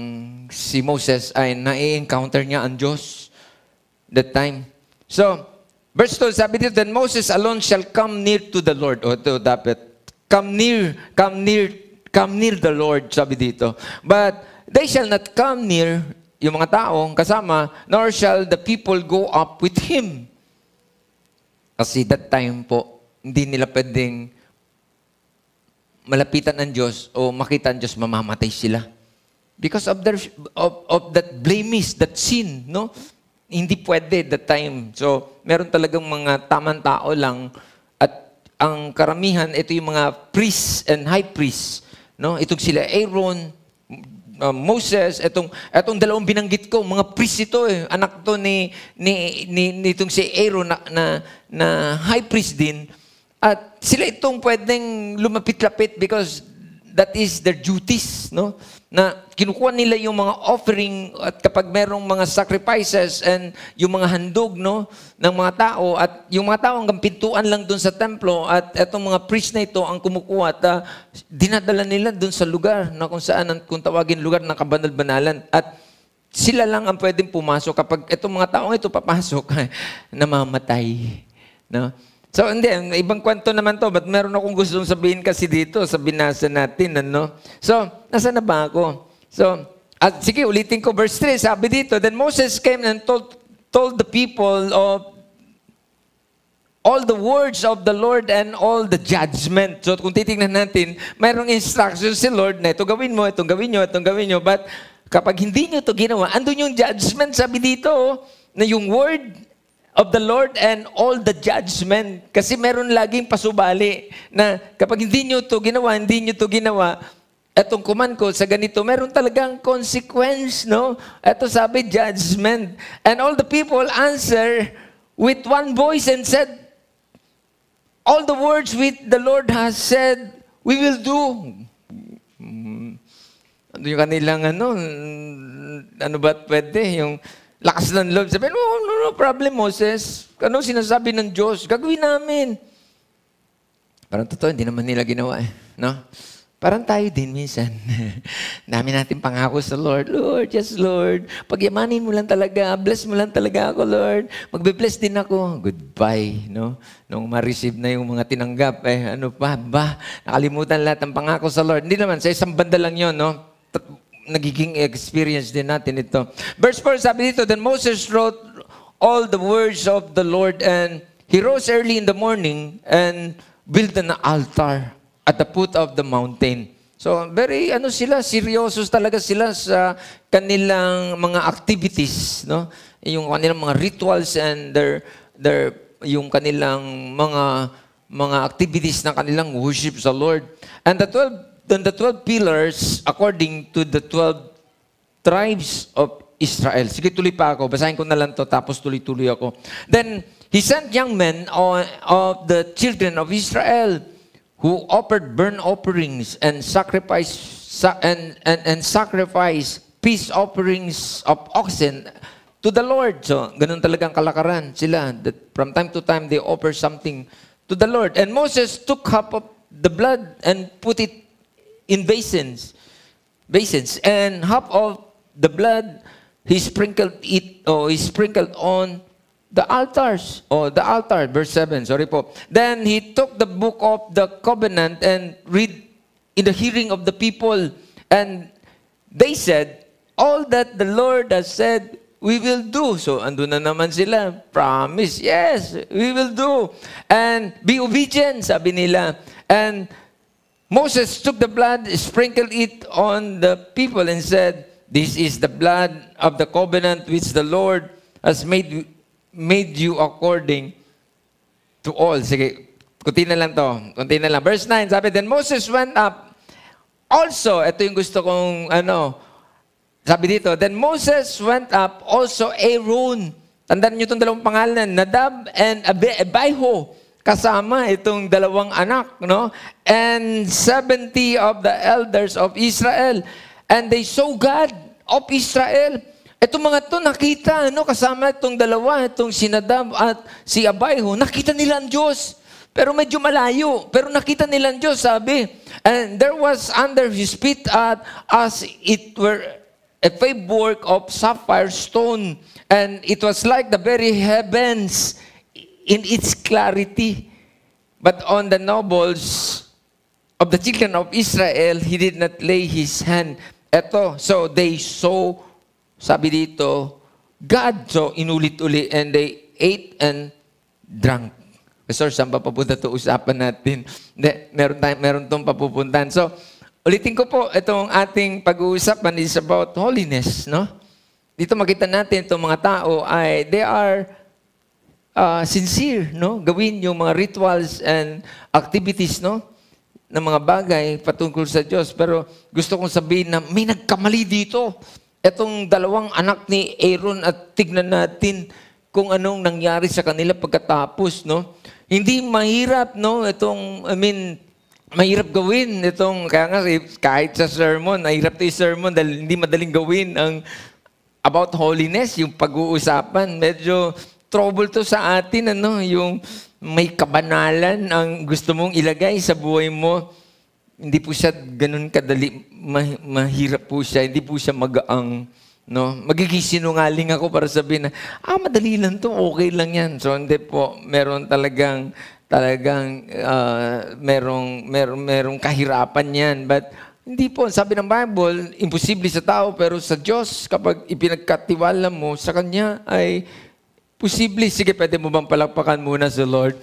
si Moses ay na-encounter niya ang Diyos that time. So, verse 2, sabi dito, then Moses alone shall come near to the Lord. O ito, dapat. Come near the Lord, sabi dito. But they shall not come near, yung mga taong kasama, nor shall the people go up with him. Kasi that time po, hindi nila pwedeng malapitan ng Diyos o makita ang Diyos, mamamatay sila. Because of that blemish, that sin, no? Hindi pwede that time. So, meron talagang mga tamang tao lang at ang karamihan, ito yung mga priests and high priests. No? Itong sila Aaron, Moses, itong dalawang binanggit ko, mga priests ito eh. Anak to nitong si Aaron na high priest din. At sila itong pwedeng lumapit-lapit because that is their duties, no? Na kinukuha nila yung mga offering at kapag merong mga sacrifices and yung mga handog, no, ng mga tao at yung mga tao hanggang pintuan lang doon sa templo at etong mga priest na ito ang kumukuha at dinadala nila doon sa lugar na kung saan, kung tawagin lugar ng kabanal-banalan at sila lang ang pwedeng pumasok kapag etong mga taong ito papasok, namamatay, no? So, hindi. Ibang kwento naman to. But meron akong gustong sabihin kasi dito sa binasa natin. So, nasa na ba ako? So, sige, ulitin ko. Verse 3, sabi dito, then Moses came and told the people of all the words of the Lord and all the judgment. So, kung titingnan natin, mayroong instructions si Lord na ito gawin mo, itong gawin nyo, itong gawin nyo. But kapag hindi nyo ito ginawa, andun yung judgment, sabi dito, na yung word of the Lord and all the judgment. Kasi meron laging pasubali na kapag hindi nyo ito ginawa, etong command ko sa ganito, meron talagang consequence, no? Ito sabi, judgment. And all the people answer with one voice and said, all the words which the Lord has said, we will do. Ano yung kanilang, ano ba pwede? Yung lakas ng loob. Sabi, no problem, Moses. Ano sinasabi ng Diyos? Gagawin namin. Parang totoo, hindi naman nila ginawa eh. No? Parang tayo din minsan. Dami natin pangako sa Lord. Lord, yes Lord. Pagyamanin mo lang talaga. Bless mo lang talaga ako, Lord. Magbe-bless din ako. Goodbye. No? Nung ma-receive na yung mga tinanggap, nakalimutan lahat ng pangako sa Lord. Hindi naman, sa isang banda lang yun, no? Nagiging experience din natin ito. Verse 4, sabi dito, then Moses wrote all the words of the Lord and he rose early in the morning and built an altar at the foot of the mountain. So, very, seryosos talaga sila sa kanilang mga activities, no? Yung kanilang mga rituals and yung kanilang mga activities na kanilang worship sa Lord. And the on the 12 pillars according to the 12 tribes of Israel. Sige, tuloy pa ako. Basahin ko na lang to, tapos tuloy-tuloy ako. Then, he sent young men of the children of Israel who offered burnt offerings and sacrifice peace offerings of oxen to the Lord. So, ganun talagang kalakaran sila. That from time to time, they offer something to the Lord. And Moses took half of the blood and put it in basins. And half of the blood, he sprinkled on the altars, the altar, verse 7, sorry po. Then he took the book of the covenant and read in the hearing of the people. And they said, all that the Lord has said, we will do. So, andun na naman sila. Promise, yes, we will do. And be obedient, sabi nila. And Moses took the blood, sprinkled it on the people and said, this is the blood of the covenant which the Lord has made you according to all. Sige, kunti na lang to. Kunti na lang. Verse 9, sabi, then Moses went up. Also, ito yung gusto kong, sabi dito, then Moses went up, also Aaron. Tandaan nyo itong dalawang pangalan, Nadab and Abihu. Kasama itong dalawang anak, no? And 70 of the elders of Israel. And they saw God of Israel. Itong mga to nakita, kasama itong dalawa, itong si Nadab at si Abihu, nakita nila ang Diyos. Pero medyo malayo. Pero nakita nila ang Diyos, sabi. And there was under his feet as it were a framework of sapphire stone. And it was like the very heavens in its clarity. But on the nobles of the children of Israel, he did not lay his hand. Eto, so they saw, sabi dito, God. So inulit-uli, and they ate and drank. Pastor, saan pa papunta ito? Usapan natin. Meron itong papupuntan. So, ulitin ko po, itong ating pag-uusapan is about holiness, no? Dito makita natin itong mga tao ay, they are sincere, no? Gawin yung mga rituals and activities, no? Ng mga bagay patungkol sa Diyos. Pero gusto kong sabihin na may nagkamali dito. Itong dalawang anak ni Aaron, at tignan natin kung anong nangyari sa kanila pagkatapos, no? Hindi mahirap, no? Mahirap gawin itong, kaya nga kahit sa sermon, mahirap ito yung sermon dahil hindi madaling gawin ang about holiness, yung pag-uusapan. Medyo trouble to sa atin, yung may kabanalan ang gusto mong ilagay sa buhay mo. Hindi po siya ganun kadali, mahirap po siya, hindi po siya magaang, no? Magiging sinungaling ako para sabihin na, madali lang to, okay lang yan. So, hindi po, meron talagang merong kahirapan yan. But, hindi po, sabi ng Bible, imposible sa tao, pero sa Diyos, kapag ipinagkatiwala mo, sa Kanya ay posible. Sige, pwede mo bang palakpakan muna sa Lord?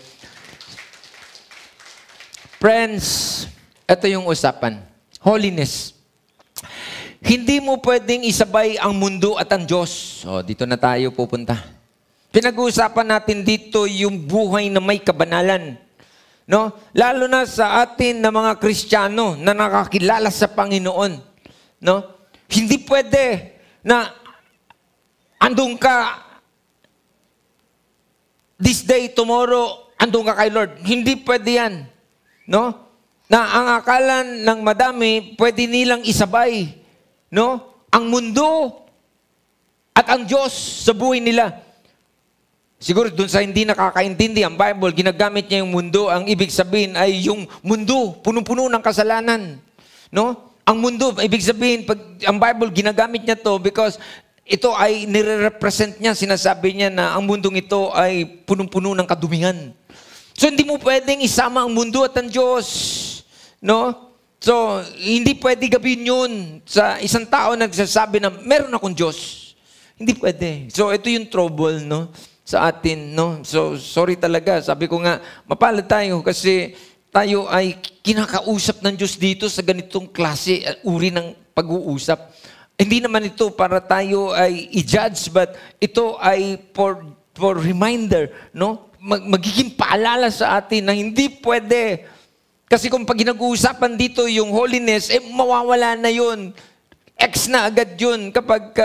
Friends, ito yung usapan. Holiness. Hindi mo pwedeng isabay ang mundo at ang Diyos. So, dito na tayo pupunta. Pinag-uusapan natin dito yung buhay na may kabanalan. No? Lalo na sa atin na mga Kristiyano na nakakilala sa Panginoon. No? Hindi pwede na andun ka this day, tomorrow, andun ka kay Lord. Hindi pwede yan. No? Na ang akalan ng madami, pwede nilang isabay. No? Ang mundo at ang Diyos sa buhay nila. Siguro dun sa hindi nakakaintindi ang Bible, ginagamit niya yung mundo. Ang ibig sabihin ay yung mundo, punong-puno ng kasalanan. No? Ang mundo, ibig sabihin, pag ang Bible, ginagamit niya to because ito ay nire-represent niya, sinasabi niya na ang mundong ito ay punong-puno ng kadumihan. So, hindi mo pwedeng isama ang mundo at ang Diyos. No? So, hindi pwede gawin yun sa isang tao na nagsasabi na meron akong Diyos. Hindi pwede. So, ito yung trouble, no? Sa atin, no? So, sorry talaga. Sabi ko nga, mapalad tayo kasi tayo ay kinakausap ng Diyos dito sa ganitong klase, uri ng pag-uusap. Hindi naman ito para tayo ay i-judge, but ito ay for reminder, no? Magiging paalala sa atin na hindi pwede Kasi kung pag nag-uusapan dito yung holiness, mawawala na yun. X na agad yun kapag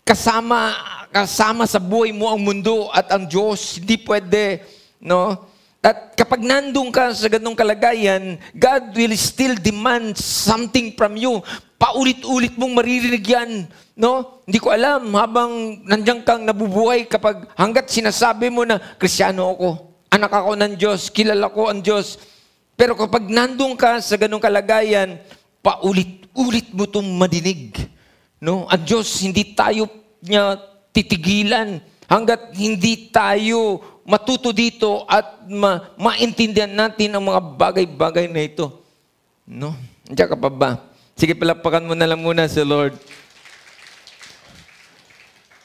kasama sa buhay mo ang mundo at ang Diyos. Hindi pwede, no? At kapag nandun ka sa ganung kalagayan, God will still demand something from you. Paulit-ulit mong maririnig yan. No? Hindi ko alam, habang nandiyan kang nabubuhay, kapag hanggat sinasabi mo na, Kristiyano ako, anak ako ng Diyos, kilala ko ang Diyos. Pero kapag nandun ka sa ganung kalagayan, paulit-ulit mo itong madinig. No? Ang Diyos, hindi tayo niya titigilan hanggat hindi tayo matuto dito at maintindihan natin ang mga bagay-bagay na ito. No? Andiyan ka pa ba? Sige, palapakan mo na lang muna sa Lord.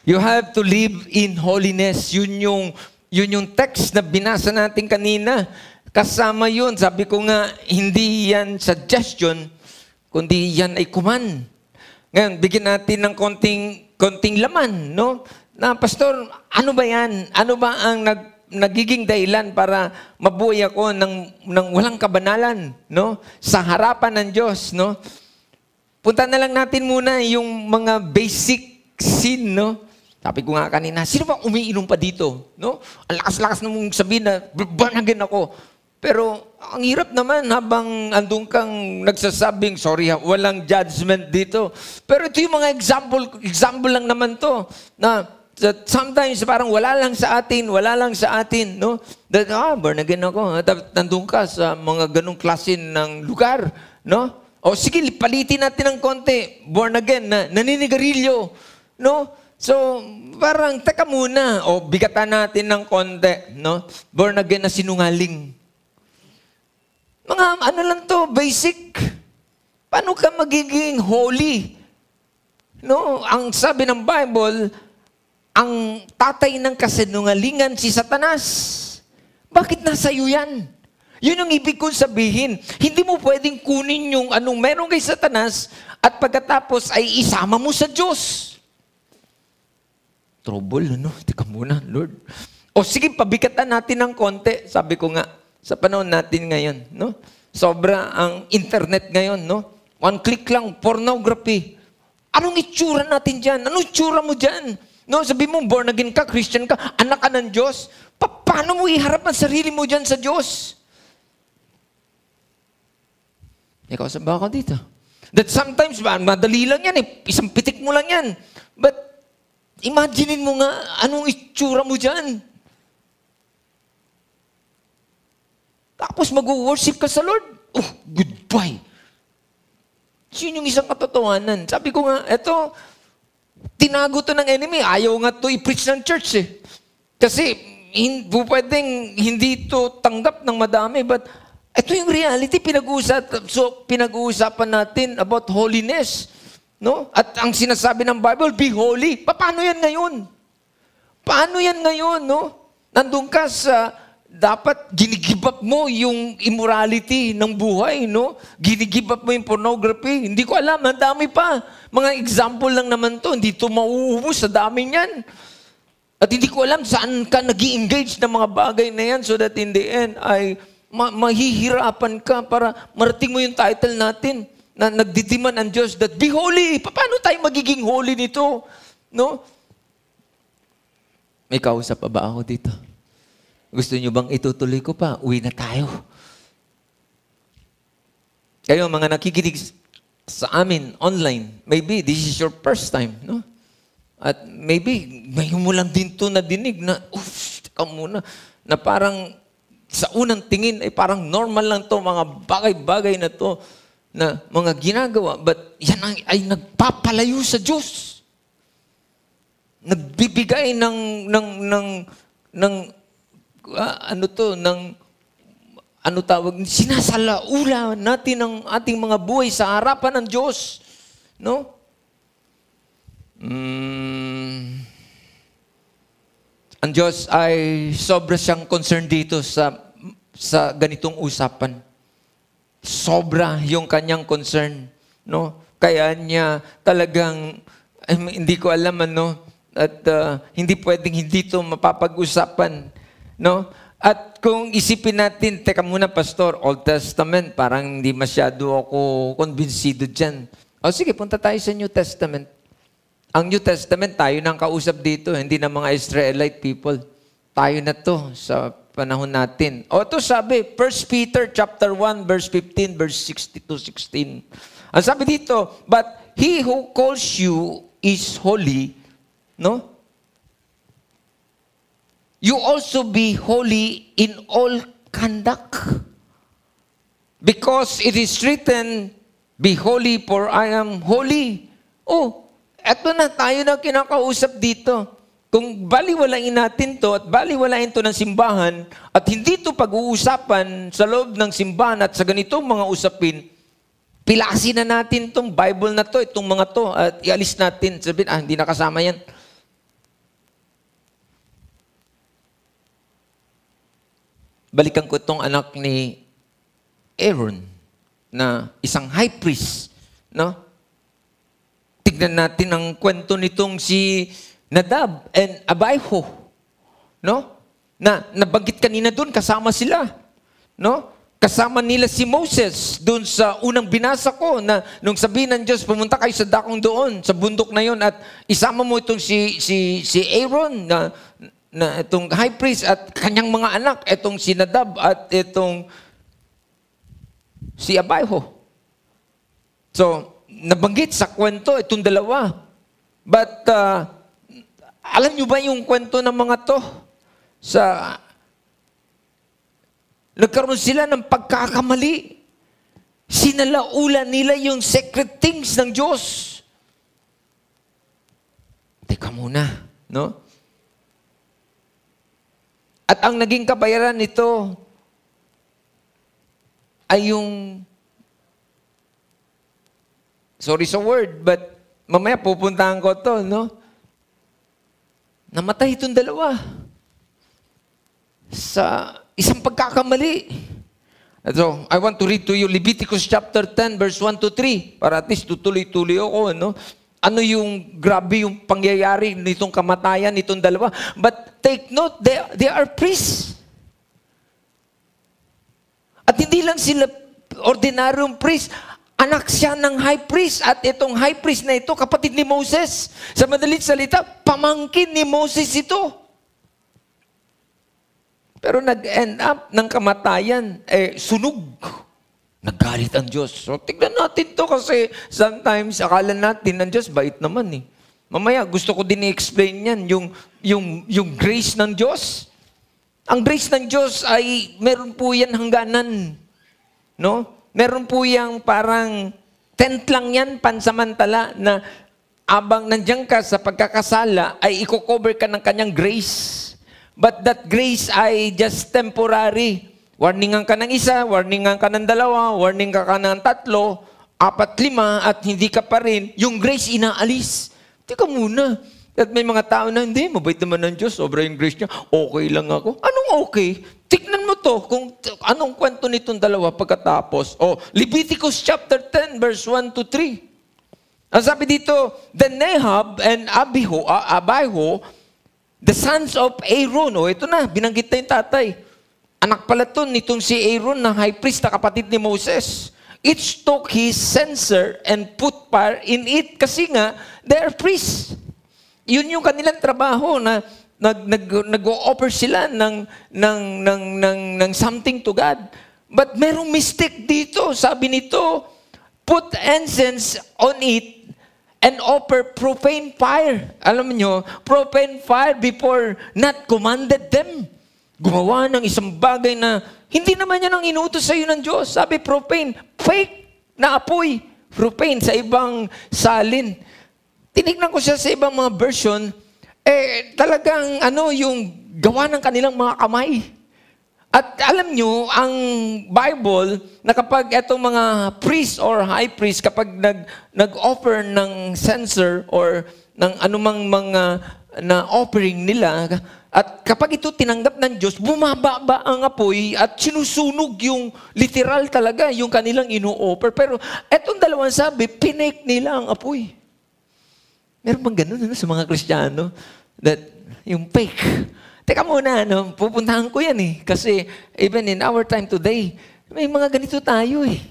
You have to live in holiness. Yun yung text na binasa natin kanina. Kasama yun. Sabi ko nga, hindi yan suggestion, kundi yan ay command. Ngayon, bigyan natin ng konting laman, no? Na, Pastor, ano ba yan? Ano ba ang nagiging dahilan para mabuhay ako ng walang kabanalan, no? Sa harapan ng Diyos, no? Punta na lang natin muna yung mga basic sin, no? Sabi ko nga kanina, sino ba umiinom pa dito? No? Ang lakas-lakas na mong sabihin na, born again ako. Pero, ang hirap naman habang andun kang nagsasabing, sorry, walang judgment dito. Pero ito yung mga example lang naman to, na sometimes parang wala lang sa atin, no? That, born again ako. Nandun ka sa mga ganong klase ng lugar, no? O sige, palitin natin ng konti, born again, na naninigarilyo, no? So, parang, teka muna, o bigatan natin ng konti, no? Born again na sinungaling. Mga ano lang to, basic. Paano ka magiging holy? No? Ang sabi ng Bible, ang tatay ng kasinungalingan si Satanas. Bakit nasa iyo yan? Yun ang ibig kong sabihin. Hindi mo pwedeng kunin yung anong meron kay Satanas at pagkatapos ay isama mo sa Diyos. Trouble, ano? Teka muna, Lord. O sige, pabikatan natin ng konti. Sabi ko nga, sa panahon natin ngayon, no? Sobra ang internet ngayon, no? One click lang, pornography. Anong itsura natin dyan? Anong itsura mo dyan? No, sabi mo, born again ka, Christian ka, anak ka ng Diyos. Paano mo iharap ang sarili mo dyan sa Diyos? Ikaw, saan ba ako dito? That sometimes, madali lang yan eh. Isang pitik mo lang yan. But, imaginein mo nga, anong itsura mo dyan? Tapos mag-worship ka sa Lord. Oh, goodbye. Yun yung isang katotohanan. Sabi ko nga, eto, tinago to ng enemy. Ayaw nga to i-preach ng church eh. Kasi, pwedeng hindi to tanggap ng madami. But, ito yung reality. Pinag-uusapan natin about holiness. No? At ang sinasabi ng Bible, be holy. Paano yan ngayon? Paano yan ngayon? No? Nandun ka sa dapat ginigib up mo yung immorality ng buhay, no? Ginigib up mo yung pornography. Hindi ko alam, ang dami pa. Mga example lang naman to. Hindi to mauubos, sa dami niyan. At hindi ko alam saan ka nag-i-engage ng mga bagay na yan so that in the end ay mahihirapan ka para marating mo yung title natin na nagdidiman ang Diyos that be holy. Paano tayo magiging holy nito? No? May kausap pa ba ako dito? Gusto niyo bang itutuloy ko pa? Uwi na tayo. Kayo, mga nakikinig sa amin online, maybe this is your first time, no? At maybe, ngayon mo lang din ito nadinig na, teka muna, na parang sa unang tingin ay parang normal lang to mga bagay-bagay na to na mga ginagawa. But yan ay nagpapalayo sa Diyos. Nagbibigay ng sinasalaula natin ang ating mga buhay sa harapan ng Diyos. No? Ang Diyos ay sobra siyang concerned dito sa ganitong usapan. Sobra yung kanyang concern. No? Kaya niya talagang, hindi ko alam ano, at hindi pwedeng hindi ito mapapag-usapan. No? At kung isipin natin, teka muna Pastor, Old Testament, parang hindi masyado ako konbinsido dyan. O sige, punta tayo sa New Testament. Ang New Testament, tayo nang kausap dito, hindi na mga Israelite people. Tayo na to sa panahon natin. O ito sabi, 1 Peter chapter 1, verse 15, verse 16. Ang sabi dito, but he who calls you is holy, no? You also be holy in all conduct. Because it is written, be holy for I am holy. Oh, eto na, tayo na kinakausap dito. Kung baliwalain natin to at baliwalain to ng simbahan at hindi to pag-uusapan sa loob ng simbahan at sa ganitong mga usapin, pilasin na natin tong Bible na to, itong mga to, at ialis natin. Sabihin, hindi nakasama yan. Balikan ko itong anak ni Aaron na isang high priest, no? Tignan natin ang kwento nitong si Nadab and Abihu, no? Na nabanggit kanina doon, kasama sila, no? Kasama nila si Moses doon sa unang binasa ko na nung sabihin ng Diyos, pumunta kayo sa dakong doon, sa bundok na yon at isama mo itong si Aaron na itong high priest at kanyang mga anak, itong si Nadab at itong si Abihu. So, nabanggit sa kwento itong dalawa. But, alam nyo ba yung kwento ng mga to? Nagkaroon sila ng pagkakamali. Sinalaulan nila yung secret things ng Diyos. Teka muna, no? At ang naging kabayaran nito ay yung, sorry sa word, but mamaya pupuntahan ko to, no? Namatay itong dalawa sa isang pagkakamali. So, I want to read to you Leviticus chapter 10, verse 1 to 3, para at least tutuloy-tuloy ako, no? Ano yung grabe yung pangyayari nitong kamatayan nitong dalawa. But take note, they are priests. At hindi lang sila ordinaryong priest, anak siya ng high priest. At itong high priest na ito, kapatid ni Moses. Sa madaling salita, pamangkin ni Moses ito. Pero nag-end up ng kamatayan, sunog. Naggalit ang Diyos. So, tignan natin to kasi sometimes akala natin ang Diyos, bait naman eh. Mamaya, gusto ko din i-explain yan, yung grace ng Diyos. Ang grace ng Diyos ay, meron po yan hangganan. No? Meron po yang parang tent lang yan, pansamantala, na abang nandiyan ka sa pagkakasala, ay i-cover ka ng kanyang grace. But that grace ay just temporary. Warningan ka ng isa, warningan ka ng dalawa, warning ka ng tatlo, 4, 5, at hindi ka pa rin, yung grace inaalis. Teka muna. At may mga tao na, hindi, mabait naman ng Diyos, sobra yung grace niya, okay lang ako. Anong okay? Tignan mo to, kung anong kwento nitong dalawa pagkatapos. Leviticus chapter 10, verse 1 to 3. Ang sabi dito, then Nahab and Abihu, the sons of Aaron, ito na, binanggit na yung tatay. Anak pala to nitong si Aaron na high priest na kapatid ni Moses. Each took his censer and put fire in it kasi nga, they are priests. Yun yung kanilang trabaho na nag-o-offer sila ng something to God. But merong mistake dito. Sabi nito, put incense on it and offer profane fire. Alam nyo, profane fire before not commanded them. Gumawa ng isang bagay na hindi naman yan ang inutos sa iyo ng Diyos. Sabi, profane, fake na apoy. Profane sa ibang salin. Tinignan ko siya sa ibang mga version, talagang yung gawa ng kanilang mga kamay. At alam nyo, ang Bible, na kapag itong mga priest or high priest, kapag nag-offer ng censer or ng anumang mga na offering nila, at kapag ito tinanggap ng Diyos, bumababa ang apoy at sinusunog yung literal talaga, yung kanilang ino-offer. Pero etong dalawang sabi, pinake nila ang apoy. Meron bang ganun sa mga Kristiyano? That yung fake. Teka muna, pupuntahan ko yan eh. Kasi even in our time today, may mga ganito tayo eh.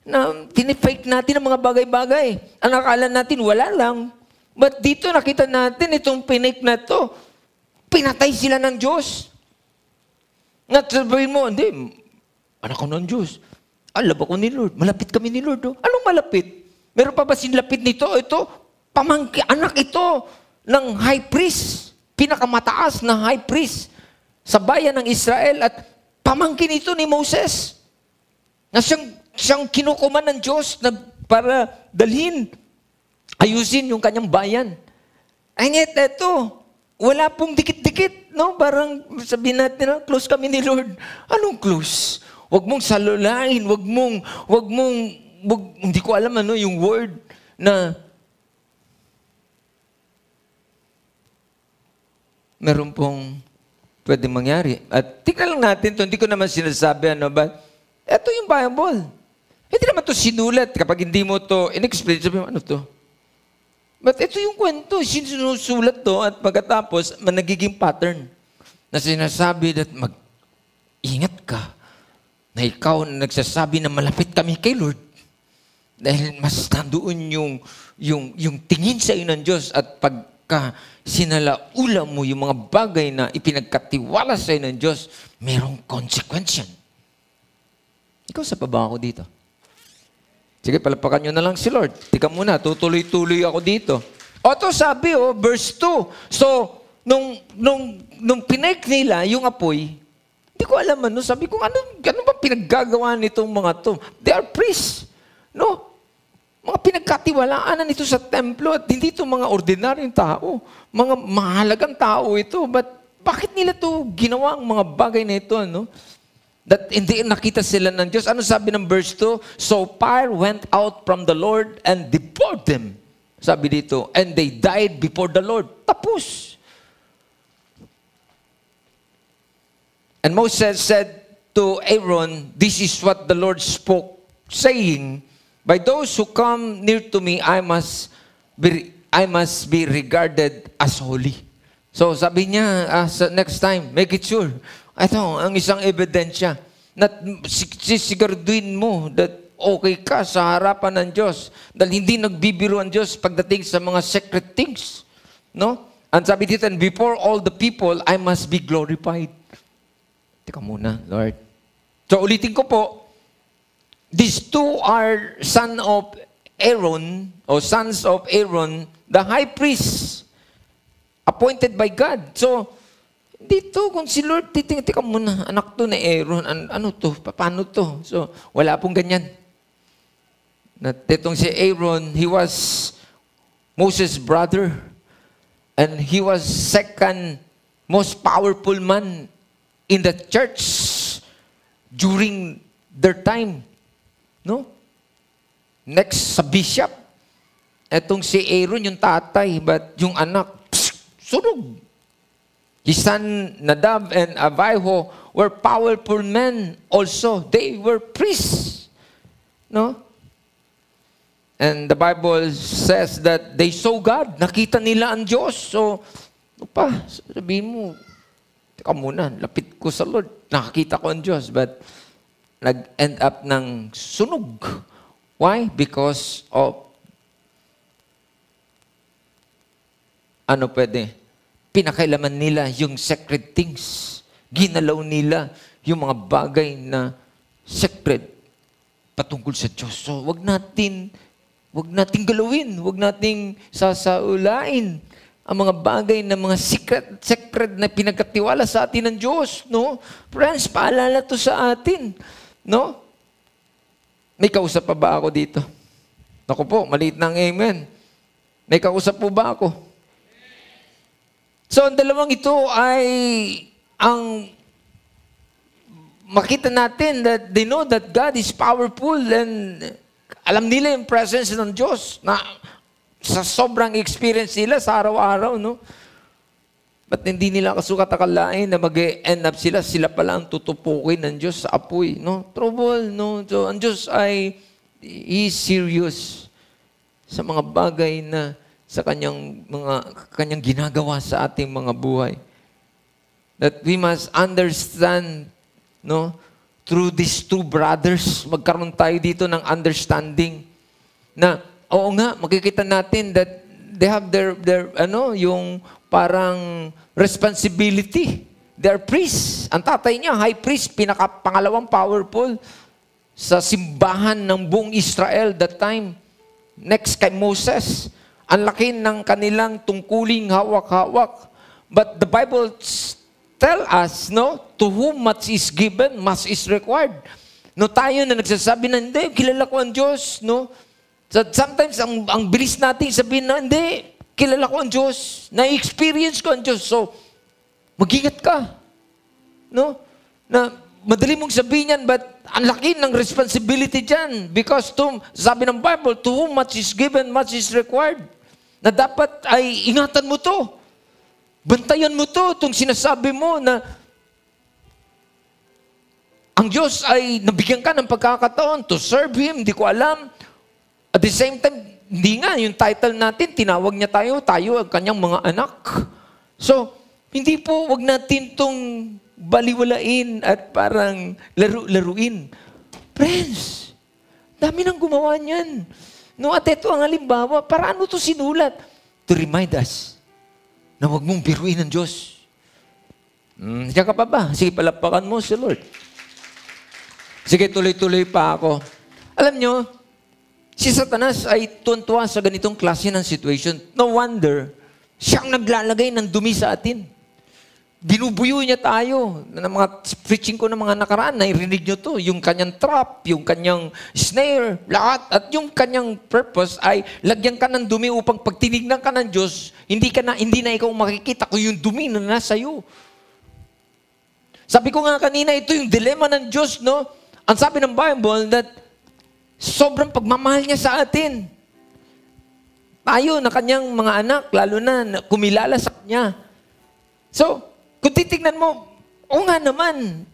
Na pinifake natin ang mga bagay-bagay. Ang akala natin, wala lang. But dito nakita natin itong pinake na to, pinatay sila ng Diyos. Nga sabihin mo, hindi, anak ko ng Diyos. Love ako ni Lord. Malapit kami ni Lord. Oh. Anong malapit? Meron pa ba sinlapit nito? Ito, anak ito ng high priest. Pinakamataas na high priest sa bayan ng Israel at pamangkin ito ni Moses. Na siyang kinukuman ng Diyos na para dalhin, ayusin yung kanyang bayan. And yet, ito, wala pong dikit-dikit, no? Parang sabihin natin, close kami ni Lord. Anong close? Huwag mong salulain, hindi ko alam yung word na meron pong pwede mangyari. At tignan lang natin ito, hindi ko naman sinasabi, but ito yung Bible. Hindi naman ito sinulat. Kapag hindi mo ito in-explain, sabi mo, ano ito? But ito yung kwento, sinusulat to at pagkatapos, nagiging pattern na sinasabi that mag-ingat ka na ikaw na nagsasabi na malapit kami kay Lord dahil mas nandoon yung tingin sa iyo ng Diyos at pagka sinalaula mo yung mga bagay na ipinagkatiwala sa iyo ng Diyos, mayroong consequence yan. Ikaw sa baba ako dito. Sige, palapakan nyo na lang si Lord. Tika muna, tutuloy-tuloy ako dito. O ito sabi, verse 2. So, nung pinake nila yung apoy, hindi ko alam sabi ko, ano ba pinaggagawa nitong mga to? They are priests. No? Mga pinagkatiwalaan na nito sa templo at hindi ito mga ordinaryong tao. Mga mahalagang tao ito. But bakit nila to ginawa ang mga bagay na ito, That hindi nakita sila ng Diyos. Ano sabi ng verse 2? So fire went out from the Lord and devoured them. Sabi dito, and they died before the Lord. Tapos. And Moses said to Aaron, this is what the Lord spoke, saying, by those who come near to me, I must be regarded as holy. So sabi niya, next time, make it sure. Ito, ang isang ebidensya na sisiguraduhin mo that okay ka sa harapan ng Diyos. Dahil hindi nagbibiro ang Diyos pagdating sa mga secret things. No? Ang sabi dito, and before all the people, I must be glorified. Teka muna, Lord. So ulitin ko po, these two are sons of Aaron, the high priest, appointed by God. So, dito, kung si Lord, tika muna, anak to na Aaron, ano to, paano to? So, wala pong ganyan. Itong si Aaron, he was Moses' brother, and he was second most powerful man in the church during their time. No? Next, sa bishop. Itong si Aaron, yung tatay, but yung anak, sunog. His son Nadab and Abihu were powerful men also. They were priests. No? And the Bible says that they saw God. Nakita nila ang Diyos. So, sabihin mo, teka muna, lapit ko sa Lord. Nakakita ko ang Diyos. But, nag-end up ng sunog. Why? Because of pinakailaman nila yung sacred things. Ginalaw nila yung mga bagay na sacred patungkol sa Diyos. So, wag natin galawin, wag nating sasaulain ang mga bagay na mga sacred na pinagkatiwala sa atin ng Diyos, no? Friends, paalala to sa atin, no? May kausap pa ba ako dito? Naku po, maliit ng amen. May kausap po ba ako? So, ang dalawang ito ay ang makita natin that they know that God is powerful and alam nila yung presence ng Diyos na sa sobrang experience nila sa araw-araw, no? Ba't hindi nila kasukat akalain na mag-end up sila pala ang tutupukin ng Diyos sa apoy, no? Trouble, no? So, ang Diyos He is serious sa mga bagay na sa kanyang ginagawa sa ating mga buhay. that we must understand, no, through these two brothers, magkaroon tayo dito ng understanding na, oo nga, makikita natin that they have their yung parang responsibility. They are priests. Ang tatay niya, high priest, pangalawang powerful sa simbahan ng buong Israel that time. Next kay Moses. Ang laki ng kanilang tungkuling hawak-hawak. But the Bible tell us, no, to whom much is given, much is required. No, tayo na nagsasabi na, hindi, kilala ko ang Diyos, no? So, sometimes, ang bilis natin sabihin na, hindi, kilala ko ang Diyos, na-experience ko ang Diyos. So, mag-ingat ka. No? Na, madali mong sabihin yan, but ang laki ng responsibility dyan. Because, sabi ng Bible, to whom much is given, much is required. Na dapat ay ingatan mo to. Bantayan mo to, itong sinasabi mo na ang Diyos ay nabigyan ka ng pagkakataon to serve Him, hindi ko alam. At the same time, hindi nga, yung title natin, tinawag niya tayo ang kanyang mga anak. So, hindi po, wag natin itong baliwalain at parang laruin. Friends, dami nang gumawa niyan. No, at ito ang halimbawa, para ano to sinulat? To remind us na wag mong biruin ng Diyos. Diyan ka pa ba? Sige, palapakan mo si Lord. Sige, tuloy-tuloy pa ako. Alam nyo, si Satanas ay tuwan-tuwa sa ganitong klase ng situation. No wonder, siyang naglalagay ng dumi sa atin. Binubuyo niya tayo. Ng mga preaching ko ng mga nakaraan, nairinig nyo to. Yung kanyang trap, yung kanyang snare, lahat. At yung kanyang purpose ay lagyan ka ng dumi upang pag tinignan ka ng Diyos, hindi na ikaw makikita kung yung dumi na nasa iyo. Sabi ko nga kanina, ito yung dilemma ng Diyos, no? Ang sabi ng Bible that sobrang pagmamahal niya sa atin. Tayo na kanyang mga anak, lalo na kumilala sa kanya. So, kung titignan mo, o nga naman,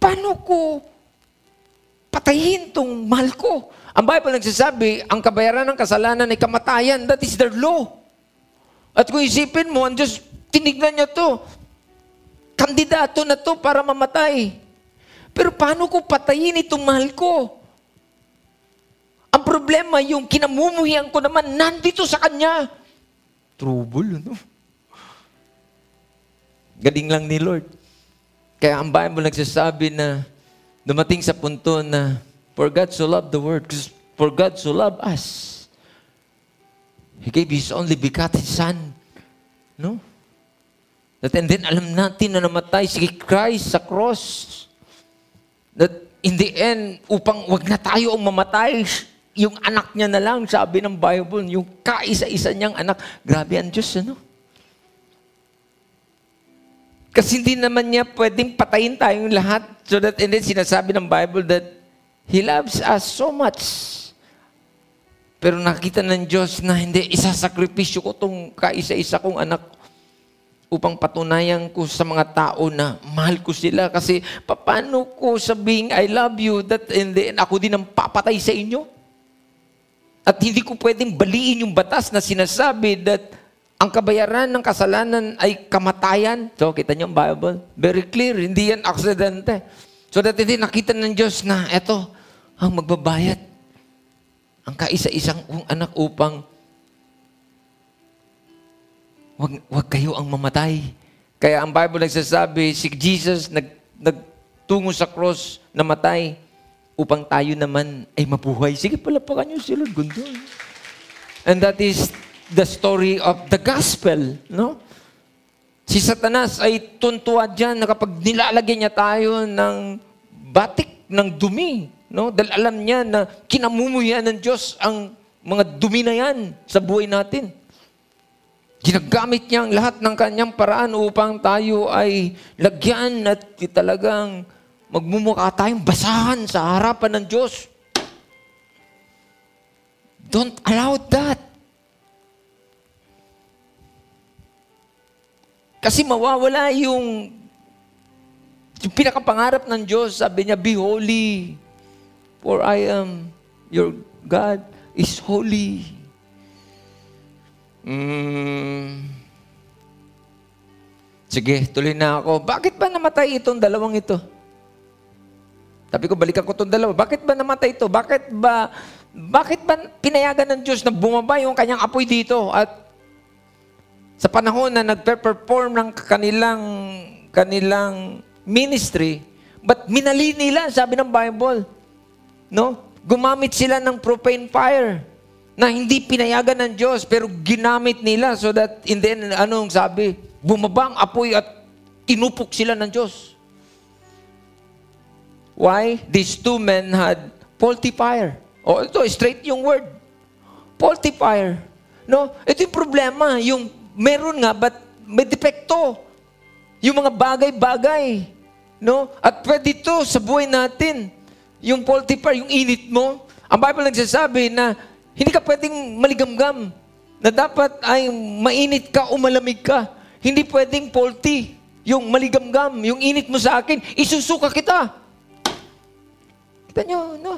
paano ko patayin tong mahal ko? Ang Bible nagsasabi, ang kabayaran ng kasalanan ay kamatayan. That is their law. At kung isipin mo, ang Diyos, tinignan niya to. Kandidato na to para mamatay. Pero paano ko patayin itong mahal ko? Ang problema, yung kinamumuhian ko naman, nandito sa Kanya. Trouble, ano? Galing lang ni Lord. Kaya ang Bible nagsasabi na dumating sa punto na for God so loved the world, for God so loved us. He gave His only begotten Son. No? And then alam natin na namatay si Christ sa cross. That in the end, upang wag na tayo ang mamatay, yung anak niya na lang, sabi ng Bible, yung kaisa-isa niyang anak. Grabe ang Diyos, ano? Kasi hindi naman niya pwedeng patayin tayong lahat. So that, and then sinasabi ng Bible that He loves us so much. Pero nakita ng Diyos na hindi, isasakripisyo ko itong kaisa-isa kong anak upang patunayan ko sa mga tao na mahal ko sila. Kasi paano ko sabihin, I love you, that and then ako din ang papatay sa inyo? At hindi ko pwedeng baliin yung batas na sinasabi that ang kabayaran ng kasalanan ay kamatayan. So, kita niyo ang Bible? Very clear. Hindi yan aksidente. So that hindi nakita ng Diyos na eto ang magbabayad. Ang kaisa-isang anak upang wag kayo ang mamatay. Kaya ang Bible nagsasabi, si Jesus nagtungo sa cross, namatay, upang tayo naman ay mabuhay. Sige, palapakan niyo si Lord. Gundo. And that is the story of the gospel, no? Si Satanas ay tuntua dyan na kapag nilalagyan niya tayo ng batik, ng dumi, no? Dahil alam niya na kinamumuhian ng Diyos ang mga dumi na yan sa buhay natin. Ginagamit niya ang lahat ng kanyang paraan upang tayo ay lagyan at talagang magmumukha tayong basahan sa harapan ng Diyos. Don't allow that. Kasi mawawala yung pinakapangarap ng Diyos. Sabi niya, be holy, for I am, your God is holy. Sige, tuloy na ako. Bakit ba namatay itong dalawang ito? Sabi ko, balikan ko itong dalawa. Bakit ba namatay ito? Bakit ba pinayagan ng Diyos na bumaba yung kanyang apoy dito? At sa panahon na nagpe-perform ng kanilang ministry, but minali nila, sabi ng Bible, no? Gumamit sila ng propane fire na hindi pinayagan ng Diyos, pero ginamit nila so that in the end, anong sabi? Bumaba ang apoy at tinupok sila ng Diyos. Why? These two men had faulty fire. Oh, ito, straight yung word. Faulty fire. No? Ito yung problema. Yung meron nga, but may depekto. Yung mga bagay-bagay. No? At pwede ito sa buhay natin. Yung faulty fire, yung init mo. Ang Bible nagsasabi na hindi ka pwedeng maligamgam. Na dapat ay mainit ka o malamig ka. Hindi pwedeng faulty. Yung maligamgam, yung init mo sa akin, isusuka kita. Kita nyo, no?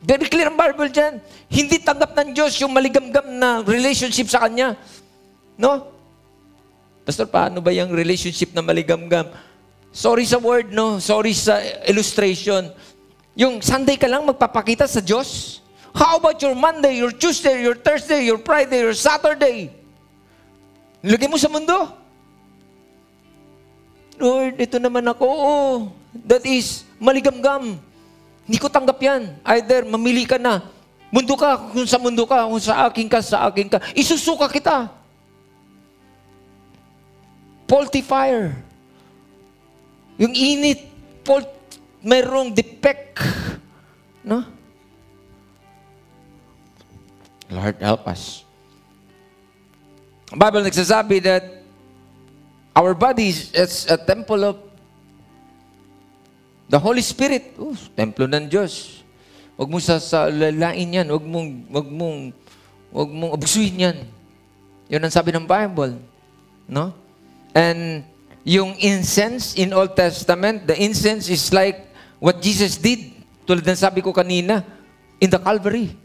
Very clear ang Bible dyan. Hindi tanggap ng Diyos yung maligamgam na relationship sa Kanya. No? Pastor, paano ba yung relationship na maligamgam? Sorry sa word, no? Sorry sa illustration. Yung Sunday ka lang magpapakita sa Diyos? How about your Monday, your Tuesday, your Thursday, your Friday, your Saturday? Nilagay mo sa mundo. Lord, ito naman ako. Oh, that is maligamgam. Hindi ko tanggap yan. Either mamili ka na. Mundo ka, kung sa mundo ka, kung sa akin ka, sa akin ka. Isusuka kita. Faulty fire. Yung init, mayroong defect. No? Lord, help us. Ang Bible nagsasabi that our body is a temple of the Holy Spirit. Templo ng Diyos. Huwag mong sasalalain yan. Huwag mong abusuin yan. Yun ang sabi ng Bible. No? And yung incense in Old Testament, the incense is like what Jesus did. Tulad ng sabi ko kanina, in the Calvary.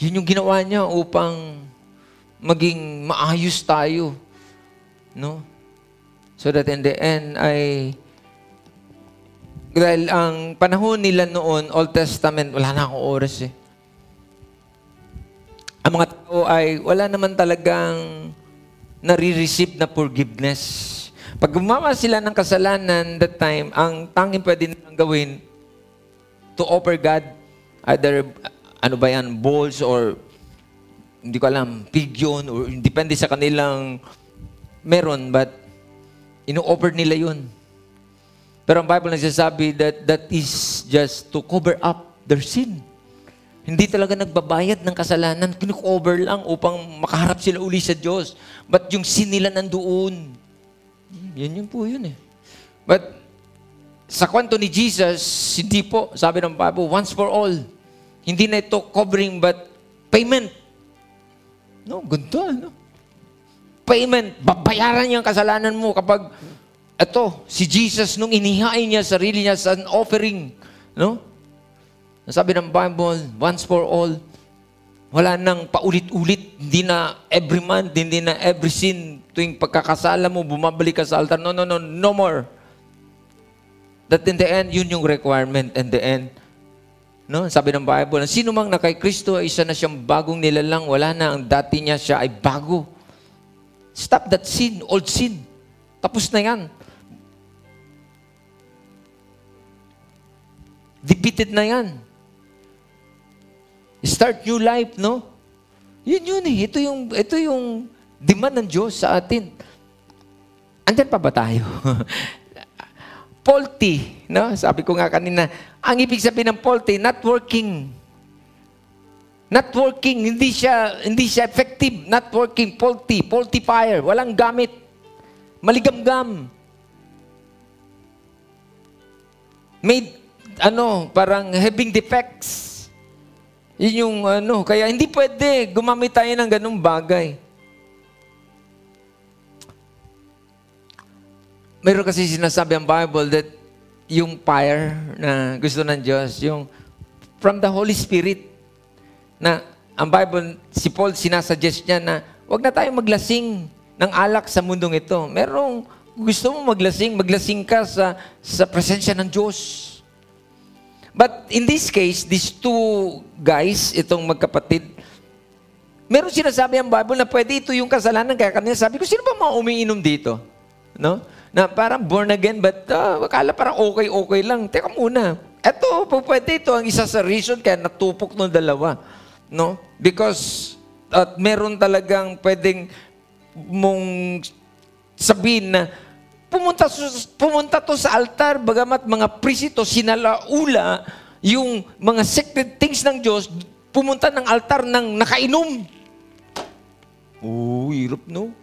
Yun yung ginawa niya upang maging maayos tayo. No? So that in the end ay dahil ang panahon nila noon, Old Testament, wala na akong oras eh. Ang mga tao ay wala naman talagang nare-receive na forgiveness. Pag gumawa sila ng kasalanan that time, ang tanging pwede nilang gawin to offer God, either, ano ba yan, bulls or hindi ko alam, pig yun, or depende sa kanilang meron, but ino-offer nila yun. Pero ang Bible nagsasabi that that is just to cover up their sin. Hindi talaga nagbabayad ng kasalanan, kinu-cover lang upang makaharap sila uli sa Diyos. But yung sin nila nandoon. Yun po yun eh. But sa kwento ni Jesus, hindi po, sabi ng Bible, once for all. Hindi na ito covering but payment. No, ganito, no? Payment. Babayaran niya ang kasalanan mo kapag ito, si Jesus, nung inihain niya sarili niya sa offering, no? Sabi ng Bible, once for all, wala nang paulit-ulit, hindi na every month, hindi na every sin, tuwing pagkakasala mo, bumabalik ka sa altar, no more. That in the end, yun yung requirement in the end. No? Sabi ng Bible, sino mang na kay Kristo ay isa na siyang bagong nilalang, wala na ang dati niya, siya ay bago. Stop that sin, old sin. Tapos na yan. Defeated na yan. Start new life, no? Yun eh. Ito yung demand ng Diyos sa atin. Andyan pa ba tayo? Faulty, no? Sabi ko nga kanina, ang ibig sabihin ng faulty, not working. Not working, hindi siya effective. Not working, faulty fire. Walang gamit. Maligamgam. Made, parang having defects. Yun yung kaya hindi pwede gumamit tayo ng ganung bagay. Mayroon kasi sinasabi ang Bible that yung fire na gusto ng Diyos, yung from the Holy Spirit, na ang Bible, si Paul sinasuggest niya na wag na tayo maglasing ng alak sa mundong ito. Merong gusto mo maglasing ka sa presensya ng Diyos. But in this case, these two guys, itong magkapatid, meron sinasabi ang Bible na pwede ito yung kasalanan. Kaya kanina sabi ko, sino ba mga umiinom dito? No? Na parang born again, but akala parang okay lang. Teka muna. Ito, pwede ito ang isa sa reason kaya natupok ng dalawa. No? Because meron talagang pwedeng mong sabihin na pumunta to sa altar, bagamat mga priest sinalaula yung mga sacred things ng Diyos, pumunta ng altar ng nakainom. Hirap, no?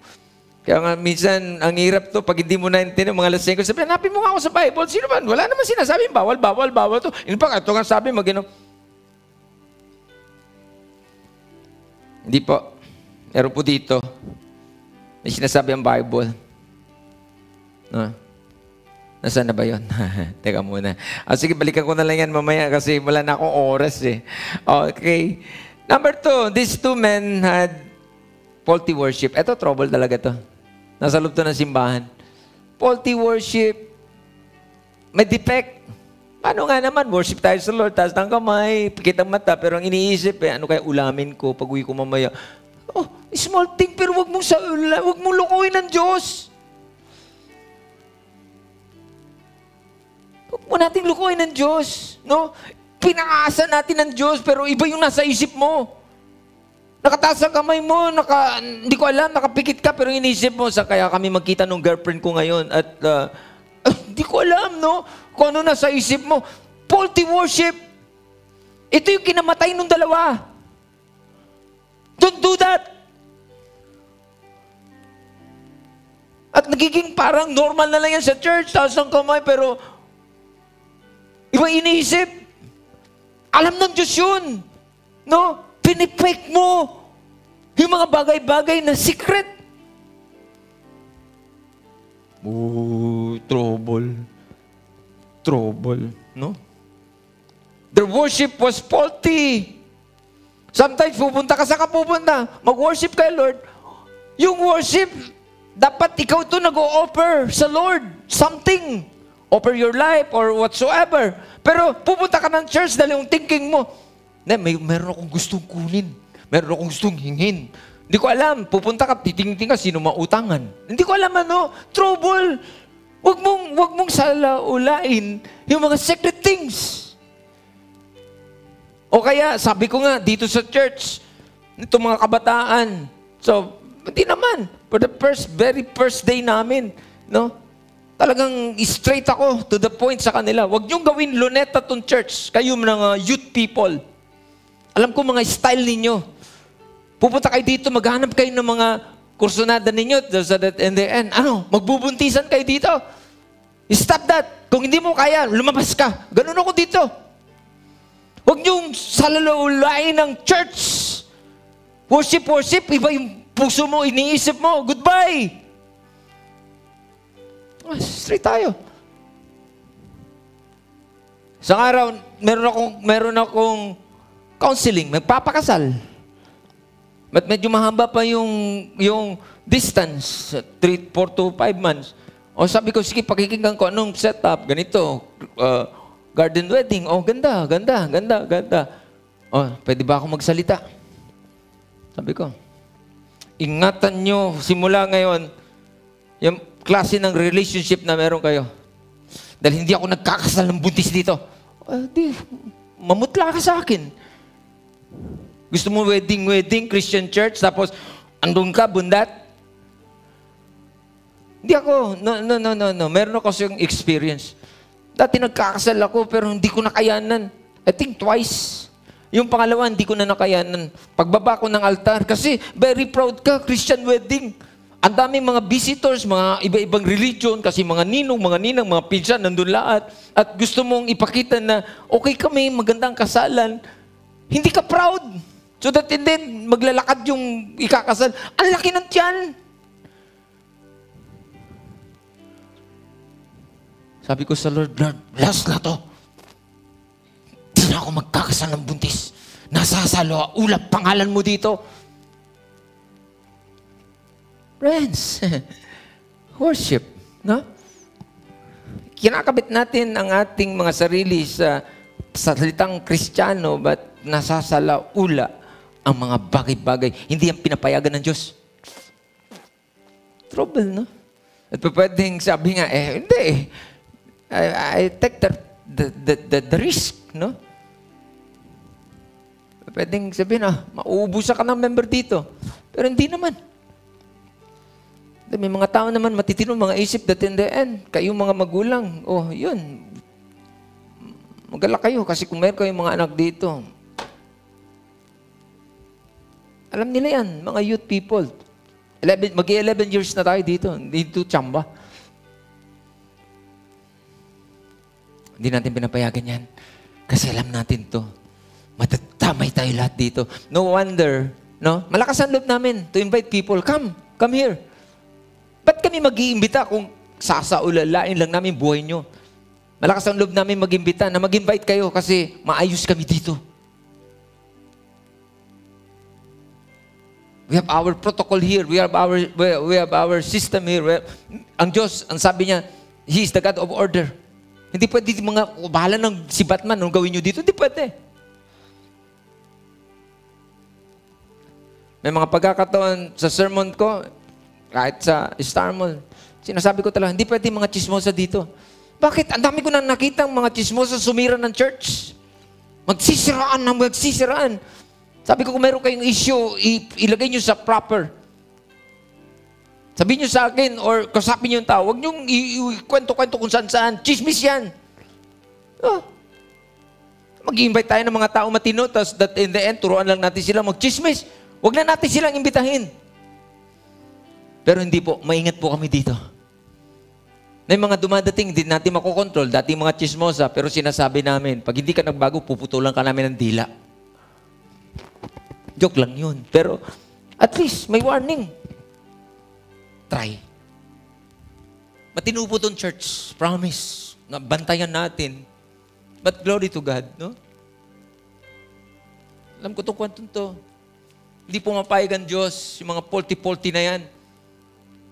Kaya nga, minsan, ang hirap to, pag hindi mo naintindihan mga lasing ko, sabi, hanapin mo nga ako sa Bible. Sino ba? Wala naman sinasabi, bawal to. In fact, ito nga sabi, mag-inom. Hindi po. Meron po dito. May sinasabi ang Bible. No? Nasaan na ba yun? Teka muna. Sige, balikan ko na lang yan mamaya kasi wala na akong oras eh. Okay. Number 2, these two men had faulty worship. Ito, trouble talaga to. Nasa loob to ng simbahan. Faulty worship. May defect. Paano nga naman? Worship tayo sa Lord, taas ng kamay, pikit ang mata, pero ang iniisip ano kaya ulamin ko pag uwi ko mamaya? Small thing, pero wag mong lukuhin ng Diyos. Huwag mo nating lukuhin ng Diyos. No? Pinangasa natin ng Diyos, pero iba yung nasa isip mo. Nakataas ang kamay mo, hindi ko alam, nakapikit ka, pero inisip mo, sa kaya kami magkita ng girlfriend ko ngayon, at hindi ko alam, no? Kung ano nasa isip mo. Faulty worship. Ito yung kinamatay ng dalawa. Don't do that. At nagiging parang normal na lang yan sa church, taas ng kamay, pero iba iniisip. Alam ng Diyos yun. No? Pinipake mo yung mga bagay-bagay na secret. Trouble. No? Their worship was faulty. Sometimes pupunta ka, saan ka pupunta? Mag-worship kay Lord. Yung worship, dapat ikaw ito nag-o-offer sa Lord. Something. Offer your life or whatsoever. Pero pupunta ka ng church dahil yung thinking mo, meron akong gustong kunin. Meron akong gustong hingin. Hindi ko alam. Pupunta ka, titingin ka, sino mautangan. Hindi ko alam trouble. Wag mong salaulain yung mga secret things. O kaya, sabi ko nga, dito sa church, itong mga kabataan. So, hindi naman. For the very first day namin, no? Talagang straight ako to the point sa kanila. Huwag niyong gawin luneta tong church. Kayo mga youth people. Alam ko mga style ninyo. Pupunta kayo dito, maghanap kayo ng mga kursunada ninyo. So that in the end, magbubuntisan kayo dito. Stop that. Kung hindi mo kaya, lumabas ka. Ganun ako dito. Huwag niyong salalulain ng church. Worship. Iba yung puso mo, iniisip mo. Goodbye. Straight tayo. Sa araw, meron akong counseling, magpapakasal. But medyo mahaba pa yung distance, 4 to 5 months. O sabi ko, sige, pakikinggan ko anong setup, ganito, garden wedding, ganda. Pwede ba ako magsalita? Sabi ko, ingatan nyo, simula ngayon, yung klase ng relationship na meron kayo. Dahil hindi ako nagkakasal ng buntis dito. Mamutla ka sa akin. Gusto mo wedding, Christian church, tapos andun ka, bundat? Hindi ako, no. Meron ako yung experience. Dati nagkakasal ako, pero hindi ko nakayanan. I think twice. Yung pangalawa, hindi ko na nakayanan. Pagbaba ko ng altar, kasi very proud ka, Christian wedding. Ang daming mga visitors, mga iba-ibang religion, kasi mga ninong, mga ninang, mga pinsan, nandun lahat. At gusto mong ipakita na, okay kami, magandang kasalan. Hindi ka proud. So that and then, maglalakad yung ikakasal. Ang laki ng tiyan. Sabi ko sa Lord, last na to. Di na ako magkakasal ng buntis. Nasasalo, ulap pangalan mo dito. Friends, worship, no? Kinakabit natin ang ating mga sarili sa salitang Kristiyano, but nasasalaula ang mga bagay-bagay. Hindi yan pinapayagan ng Diyos. Trouble, no? At pwedeng sabi nga, hindi. I take the risk, no? Pwedeng sabihin, mauubusan ka ng member dito. Pero hindi naman. May mga tao naman matitino, mga isip that in the end, kayong mga magulang, yun. Magalak kayo kasi kung meron kayong mga anak dito. Alam nila yan, mga youth people. Mag-11 years na tayo dito tsamba. Hindi natin pinapayagan yan. Kasi alam natin to. Matatamay tayo lahat dito. No wonder, no? Malakas ang loob namin to invite people. Come here. Ba't kami mag-iimbita kung sasaulalain lang namin buhay nyo? Malakas ang loob namin mag-imbita na mag-invite kayo kasi maayos kami dito. We have our protocol here. We have our system here. Ang Diyos, ang sabi niya, He is the God of order. Hindi pwede mga bahala ng si Batman nung gawin nyo dito. Hindi pwede. May mga pagkakataon sa sermon ko, kahit sa Star Mall, sinasabi ko talaga, hindi pwede mga chismosa dito. Bakit? Ang dami ko na nakitang mga chismosa sumira ng church. Magsisiraan. Sabi ko, kung meron kayong issue, ilagay nyo sa proper. Sabihin nyo sa akin, or kasapin nyo yung tao, huwag nyo kwento-kwento kung saan-saan. Chismis yan. Mag-i-invite tayo ng mga tao matino, tapos that in the end, turuan lang natin sila mag-chismis. Huwag na natin silang imbitahin. Pero hindi po, maingat po kami dito. May mga dumadating, hindi natin makokontrol, dati mga chismosa, pero sinasabi namin, pag hindi ka nagbago, puputulan ka namin ng dila. Joke lang yun. Pero at least may warning. Try. Matino po itong church. Promise. Na bantayan natin. But glory to God, no? Alam ko itong kwentong to. Hindi po mapayag ang Diyos, yung mga polti-polti na yan.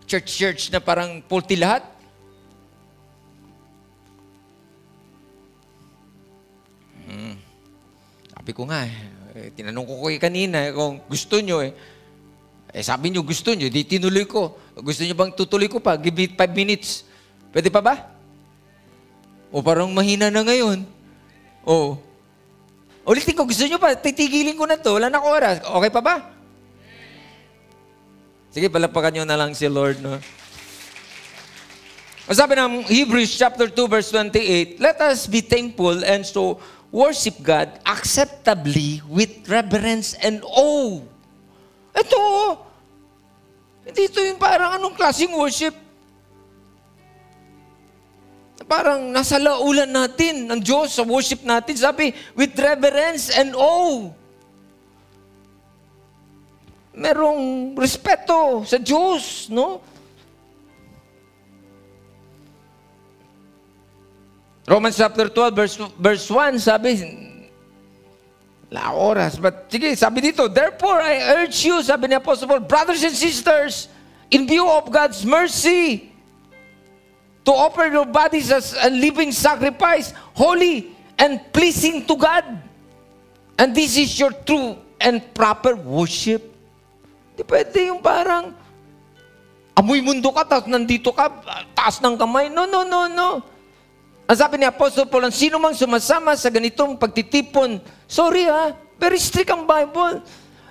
Church na parang polti lahat. Sabi ko nga, tinanong ko kayo kanina kung gusto nyo sabi nyo gusto nyo, di tinuloy ko. Gusto nyo bang tutuloy ko pa? Give me 5 minutes. Pwede pa ba? O parang mahina na ngayon. Ulitin ko, gusto nyo pa? Titigilin ko na to. Wala na ko oras. Okay pa ba? Sige, palapakan nyo na lang si Lord, no? Sabi ng Hebrews chapter 2 verse 28, let us be thankful and so worship God acceptably with reverence and awe. Ito, hindi ito yung parang anong klaseng worship. Parang nasa laulan natin ng Diyos sa worship natin. Sabi, with reverence and awe. Merong respeto sa Diyos, no? Romans chapter 12 verse 1, sabi, la oras. But sige, sabi dito, therefore I urge you, sabi ni Apostle Paul, brothers and sisters, in view of God's mercy, to offer your bodies as a living sacrifice, holy and pleasing to God. And this is your true and proper worship. Di pwede yung parang, amoy mundo ka, tapos nandito ka, taas ng kamay. No. Ang sabi ni Apostle Paul, ang sino mang sumasama sa ganitong pagtitipon, sorry very strict ang Bible,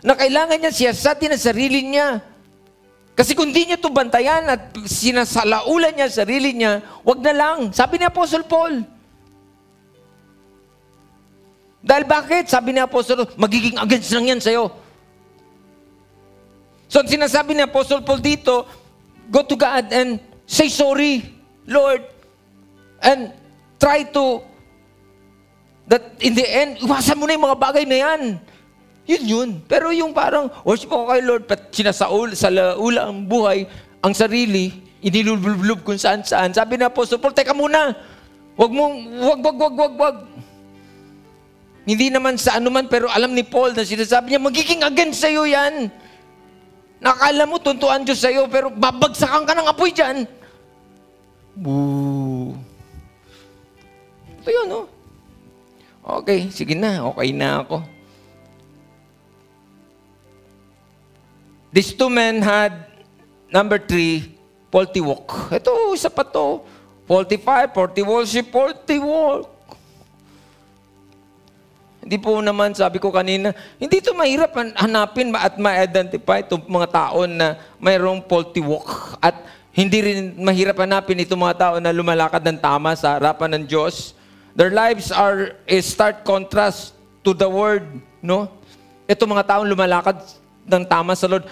na kailangan niya siyasatin ang sarili niya. Kasi kung di niya ito bantayan at sinasalaulan niya sarili niya, wag na lang. Sabi ni Apostle Paul. Dahil bakit? Sabi ni Apostle Paul, magiging against lang yan sa'yo. So, ang sinasabi ni Apostle Paul dito, go to God and say sorry, Lord, and try to, that in the end, iwasan mo na yung mga bagay na yan. Yun. Pero yung parang, worship ako kay Lord, pat sinasaula ang buhay, ang sarili, inilulublob kung saan-saan. Sabi na Apostle Paul, teka muna, wag. Hindi naman sa anuman, pero alam ni Paul na sinasabi niya, magiging against sa'yo yan. Nakala mo, tuntuan Diyos sa'yo, pero babagsakan ka ng apoy dyan. Boo. Ito yun, no? Okay, sige na. Okay na ako. These two men had, number 3, faulty walk. Ito, isa pa to. Faulty fire, faulty worship, faulty walk. Hindi po naman, sabi ko kanina, hindi ito mahirap hanapin at ma-identify itong mga tao na mayroong faulty walk. At hindi rin mahirap hanapin itong mga tao na lumalakad ng tama sa harapan ng Diyos. Their lives are a stark contrast to the Word. No? Itong mga taong lumalakad ng tama sa Lord,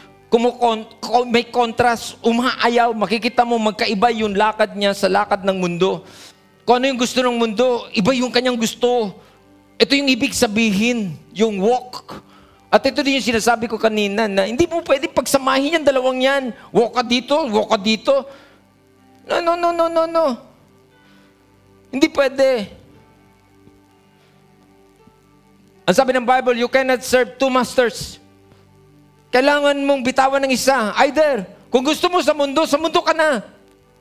may contrast, umaayaw, makikita mo magkaiba yung lakad niya sa lakad ng mundo. Kung ano yung gusto ng mundo, iba yung kanyang gusto. Ito yung ibig sabihin, yung walk. At ito din yung sinasabi ko kanina na hindi mo pwede pagsamahin yung dalawang yan. Walk ka dito. No. Hindi pwede. Ang sabi ng Bible, you cannot serve two masters. Kailangan mong bitawan ng isa. Either, kung gusto mo sa mundo ka na.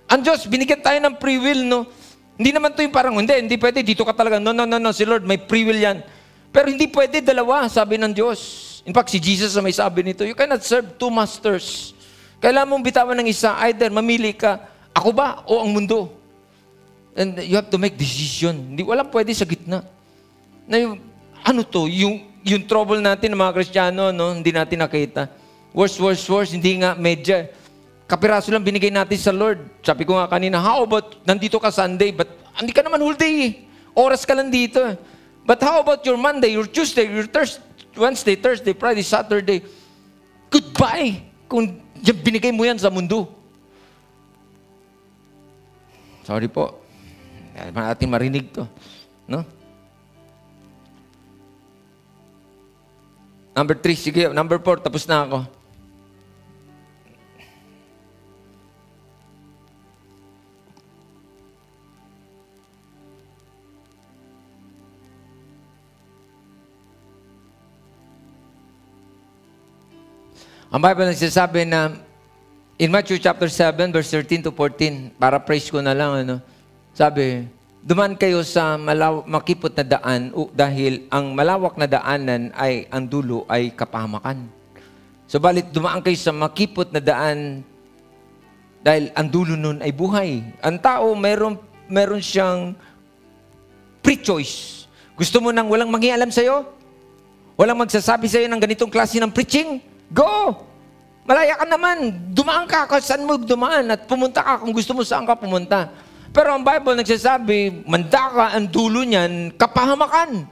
Ang Diyos, binigyan tayo ng free will, no? Hindi naman ito yung parang, hindi pwede, dito ka talaga. No, si Lord, may free will yan. Pero hindi pwede, dalawa, sabi ng Diyos. In fact, si Jesus may sabi nito, you cannot serve two masters. Kailangan mong bitawan ng isa. Either, mamili ka, ako ba o ang mundo? And you have to make decision. Walang pwede sa gitna. Na yung, yung trouble natin ng mga Kristiyano, no, hindi natin nakita. Worse, hindi nga medya. Kapiraso lang binigay natin sa Lord. Sabi ko nga kanina, how about nandito ka Sunday, but hindi ka naman whole day. Oras ka lang dito. But how about your Monday, your Tuesday, your Wednesday, Thursday, Friday, Saturday? Goodbye kung binigay mo yan sa mundo. Sorry po. Kaya natin marinig to. No? Number 3, sige. Number 4, tapos na ako. Ang Bible nagsasabi na in Matthew chapter 7, verse 13 to 14, paraphrase ko na lang, sabi, dumaan kayo sa makipot na daan dahil ang malawak na daanan ay ang dulo ay kapahamakan. Subalit dumaan kayo sa makipot na daan dahil ang dulo nun ay buhay. Ang tao, meron siyang free choice. Gusto mo nang walang mangialam sa'yo? Walang magsasabi sa'yo ng ganitong klase ng preaching? Go! Malaya ka naman. Dumaan ka kung saan mo dumaan at pumunta ka kung gusto mo saan ka pumunta. Pero ang Bible nagsasabi, manda ka, ang dulo niyan, kapahamakan.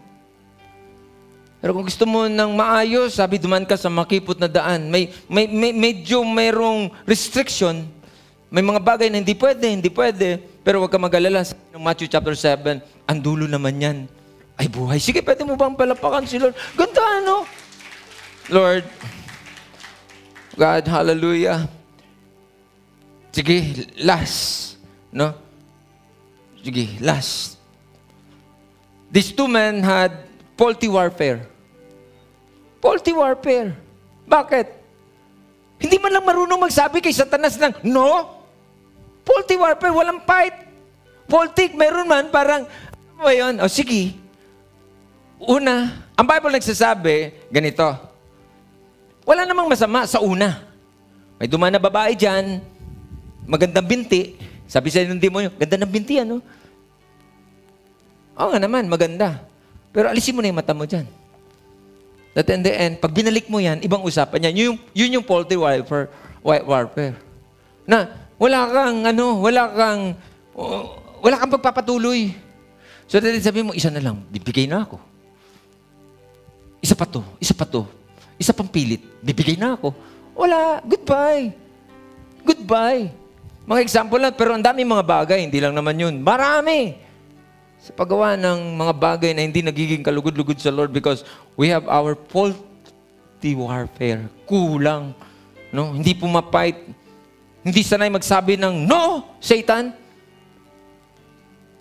Pero kung gusto mo ng maayos, sabi, dumaan ka sa makipot na daan. Medyo mayroong restriction. May mga bagay na hindi pwede. Pero huwag ka mag-alala. Sa Matthew chapter 7, ang dulo naman yan ay buhay. Sige, pwede mo bang palapakan si Lord? Ganda, ano? Lord, God, hallelujah. Sige, last. No? Sige, last. These two men had faulty warfare. Faulty warfare. Bakit? Hindi man lang marunong magsabi kay Satanas ng, no? Faulty warfare, walang fight. Faulty, meron man, parang, ano ba yun? O sige. Una, ang Bible nagsasabi, ganito, wala namang masama sa una. May dumaan na babae dyan, magandang binti. Sabi sa ng demonyo, ganda ng binti, ano? Oo nga naman, maganda. Pero alisin mo na yung mata mo dyan. At in the end, pag binalik mo yan, ibang usapan yan. Yun yung faulty warfare. Na, wala kang pagpapatuloy. So, dahil sabi mo, isa na lang, bibigay na ako. Isa pa to. Isa pang pilit, bibigay na ako. Wala, goodbye. Mga example lang, pero ang dami mga bagay, hindi lang naman yun. Marami. Sa paggawa ng mga bagay na hindi nagiging kalugod-lugod sa Lord because we have our faulty warfare. Kulang. No? Hindi pumapait. Hindi sanay magsabi ng, no, Satan.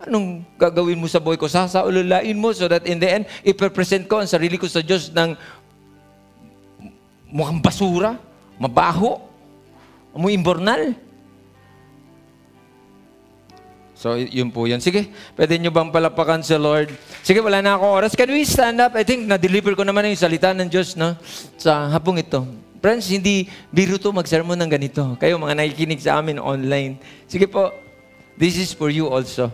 Anong gagawin mo sa buhay ko? Sasaululain mo so that in the end, ipepresent ko ang sarili ko sa Diyos ng mukhang basura, mabaho, amoy imbornal. So, yun po yun. Sige, pwede nyo bang palapakan sa Lord? Sige, wala na ako oras. Can we stand up? I think na-deliver ko naman yung salita ng Diyos, no? Sa hapong ito. Friends, hindi biro to mag-sermon ng ganito. Kayo, mga nakikinig sa amin online. Sige po, this is for you also.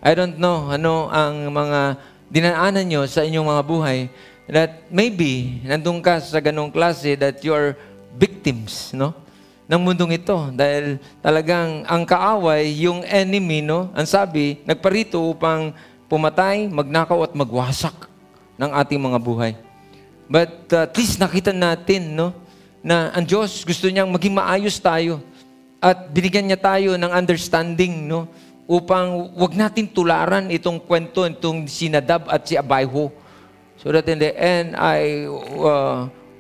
I don't know ano ang mga dinaanan nyo sa inyong mga buhay that maybe nandun ka sa ganong klase that you are victims, no? Ng mundong ito. Dahil talagang ang kaaway, yung enemy, no? Ang sabi, nagparito upang pumatay, magnakaw at magwasak ng ating mga buhay. But at least nakita natin, no? Na ang Diyos gusto niyang maging maayos tayo. At binigyan niya tayo ng understanding, no? Upang wag natin tularan itong kwento, itong si Nadab at si Abihu. So that in the end,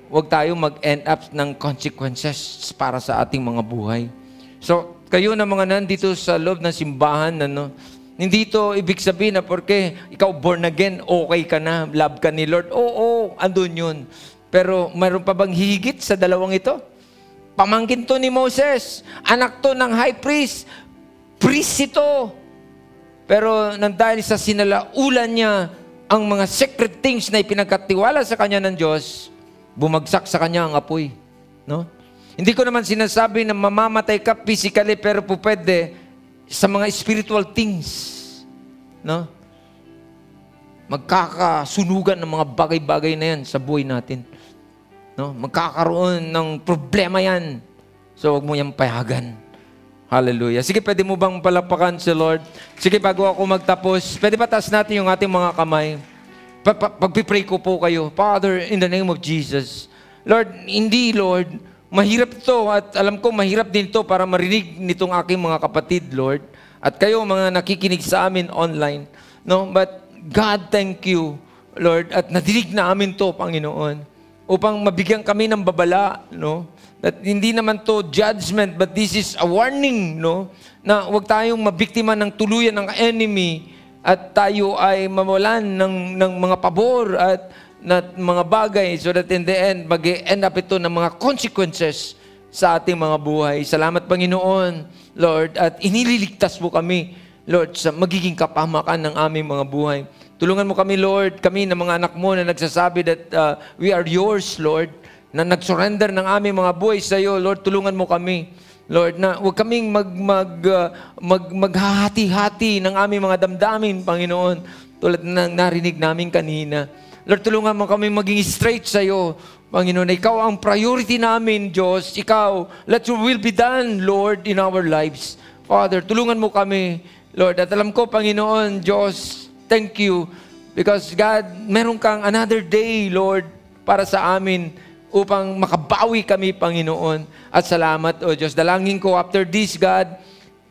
wag tayo mag-end up ng consequences para sa ating mga buhay. So, kayo na mga nandito sa loob ng simbahan, ano, hindi ito ibig sabihin na porque ikaw born again, okay ka na, love ka ni Lord. Oo, andun yun. Pero mayroon pa bang higit sa dalawang ito? Pamangkin to ni Moses, anak to ng high priest, priest ito. Pero nang dahil sa sinalaulan niya ang mga secret things na ipinagkatiwala sa kanya ng Diyos, bumagsak sa kanya ang apoy. No? Hindi ko naman sinasabi na mamamatay ka physically, pero po pwede sa mga spiritual things. No? Magkakasunugan ng mga bagay-bagay na yan sa buhay natin. No? Magkakaroon ng problema yan. So, huwag mo yan payagan. Hallelujah. Sige, pwede mo bang palapakan si Lord? Sige, bago ako magtapos, pwede ba taas natin yung ating mga kamay? Pagpipray ko po kayo, Father, in the name of Jesus. Lord, hindi, Lord, mahirap ito at alam ko mahirap din ito para marinig nitong aking mga kapatid, Lord. At kayo, mga nakikinig sa amin online. No? But God, thank you, Lord, at nadinig na amin to, Panginoon, upang mabigyan kami ng babala, no? That hindi naman to judgment, but this is a warning, no? Na huwag tayong mabiktima ng tuluyan ng enemy at tayo ay mawalan ng mga pabor at mga bagay so that in the end, mag-end up ito ng mga consequences sa ating mga buhay. Salamat, Panginoon, Lord, at inililigtas mo kami, Lord, sa magiging kapahamakan ng aming mga buhay. Tulungan mo kami, Lord, kami na mga anak mo na nagsasabi that we are yours, Lord, na nag-surrender ng aming mga buhay sa iyo. Lord, tulungan mo kami, Lord, na huwag kaming maghahati-hati ng aming mga damdamin, Panginoon, tulad ng narinig namin kanina. Lord, tulungan mo kami maging straight sa iyo, Panginoon, na ikaw ang priority namin, Diyos. Ikaw, let your will be done, Lord, in our lives. Father, tulungan mo kami, Lord. At alam ko, Panginoon, Diyos, thank you. Because, God, meron kang another day, Lord, para sa amin, upang makabawi kami, Panginoon. At salamat, O Diyos. Dalangin ko, after this, God,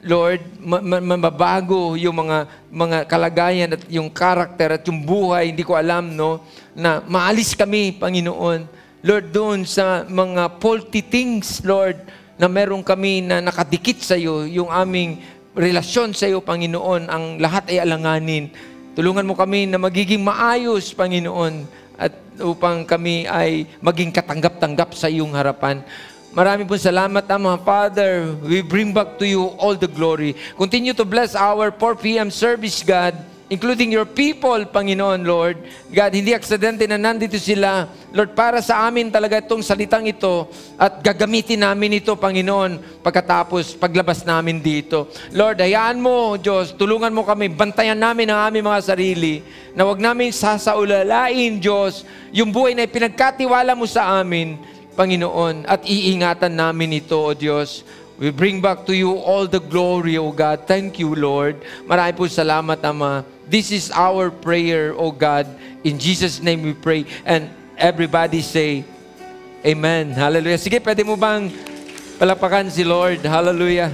Lord, mababago yung mga kalagayan at yung karakter at yung buhay, hindi ko alam, no, na maalis kami, Panginoon. Lord, doon sa mga faulty things, Lord, na meron kami na nakadikit sa iyo, yung aming relasyon sa iyo, Panginoon, ang lahat ay alanganin. Tulungan mo kami na magiging maayos, Panginoon, at upang kami ay maging katanggap-tanggap sa iyong harapan. Maraming po salamat, Ama. Father, we bring back to you all the glory. Continue to bless our 4 p.m. service, God, including your people, Panginoon, Lord. God, hindi aksidente na nandito sila. Lord, para sa amin talaga itong salitang ito at gagamitin namin ito, Panginoon, pagkatapos paglabas namin dito. Lord, hayaan mo, Diyos, tulungan mo kami, bantayan namin ang aming mga sarili, na huwag namin sasaulalain, Diyos, yung buhay na pinagkatiwala mo sa amin, Panginoon, at iingatan namin ito, O Diyos. We bring back to you all the glory, O God. Thank you, Lord. Maraming po salamat, Ama. This is our prayer, O God. In Jesus' name we pray. And everybody say, Amen. Hallelujah. Sige, pwede mo bang palapakan si Lord? Hallelujah.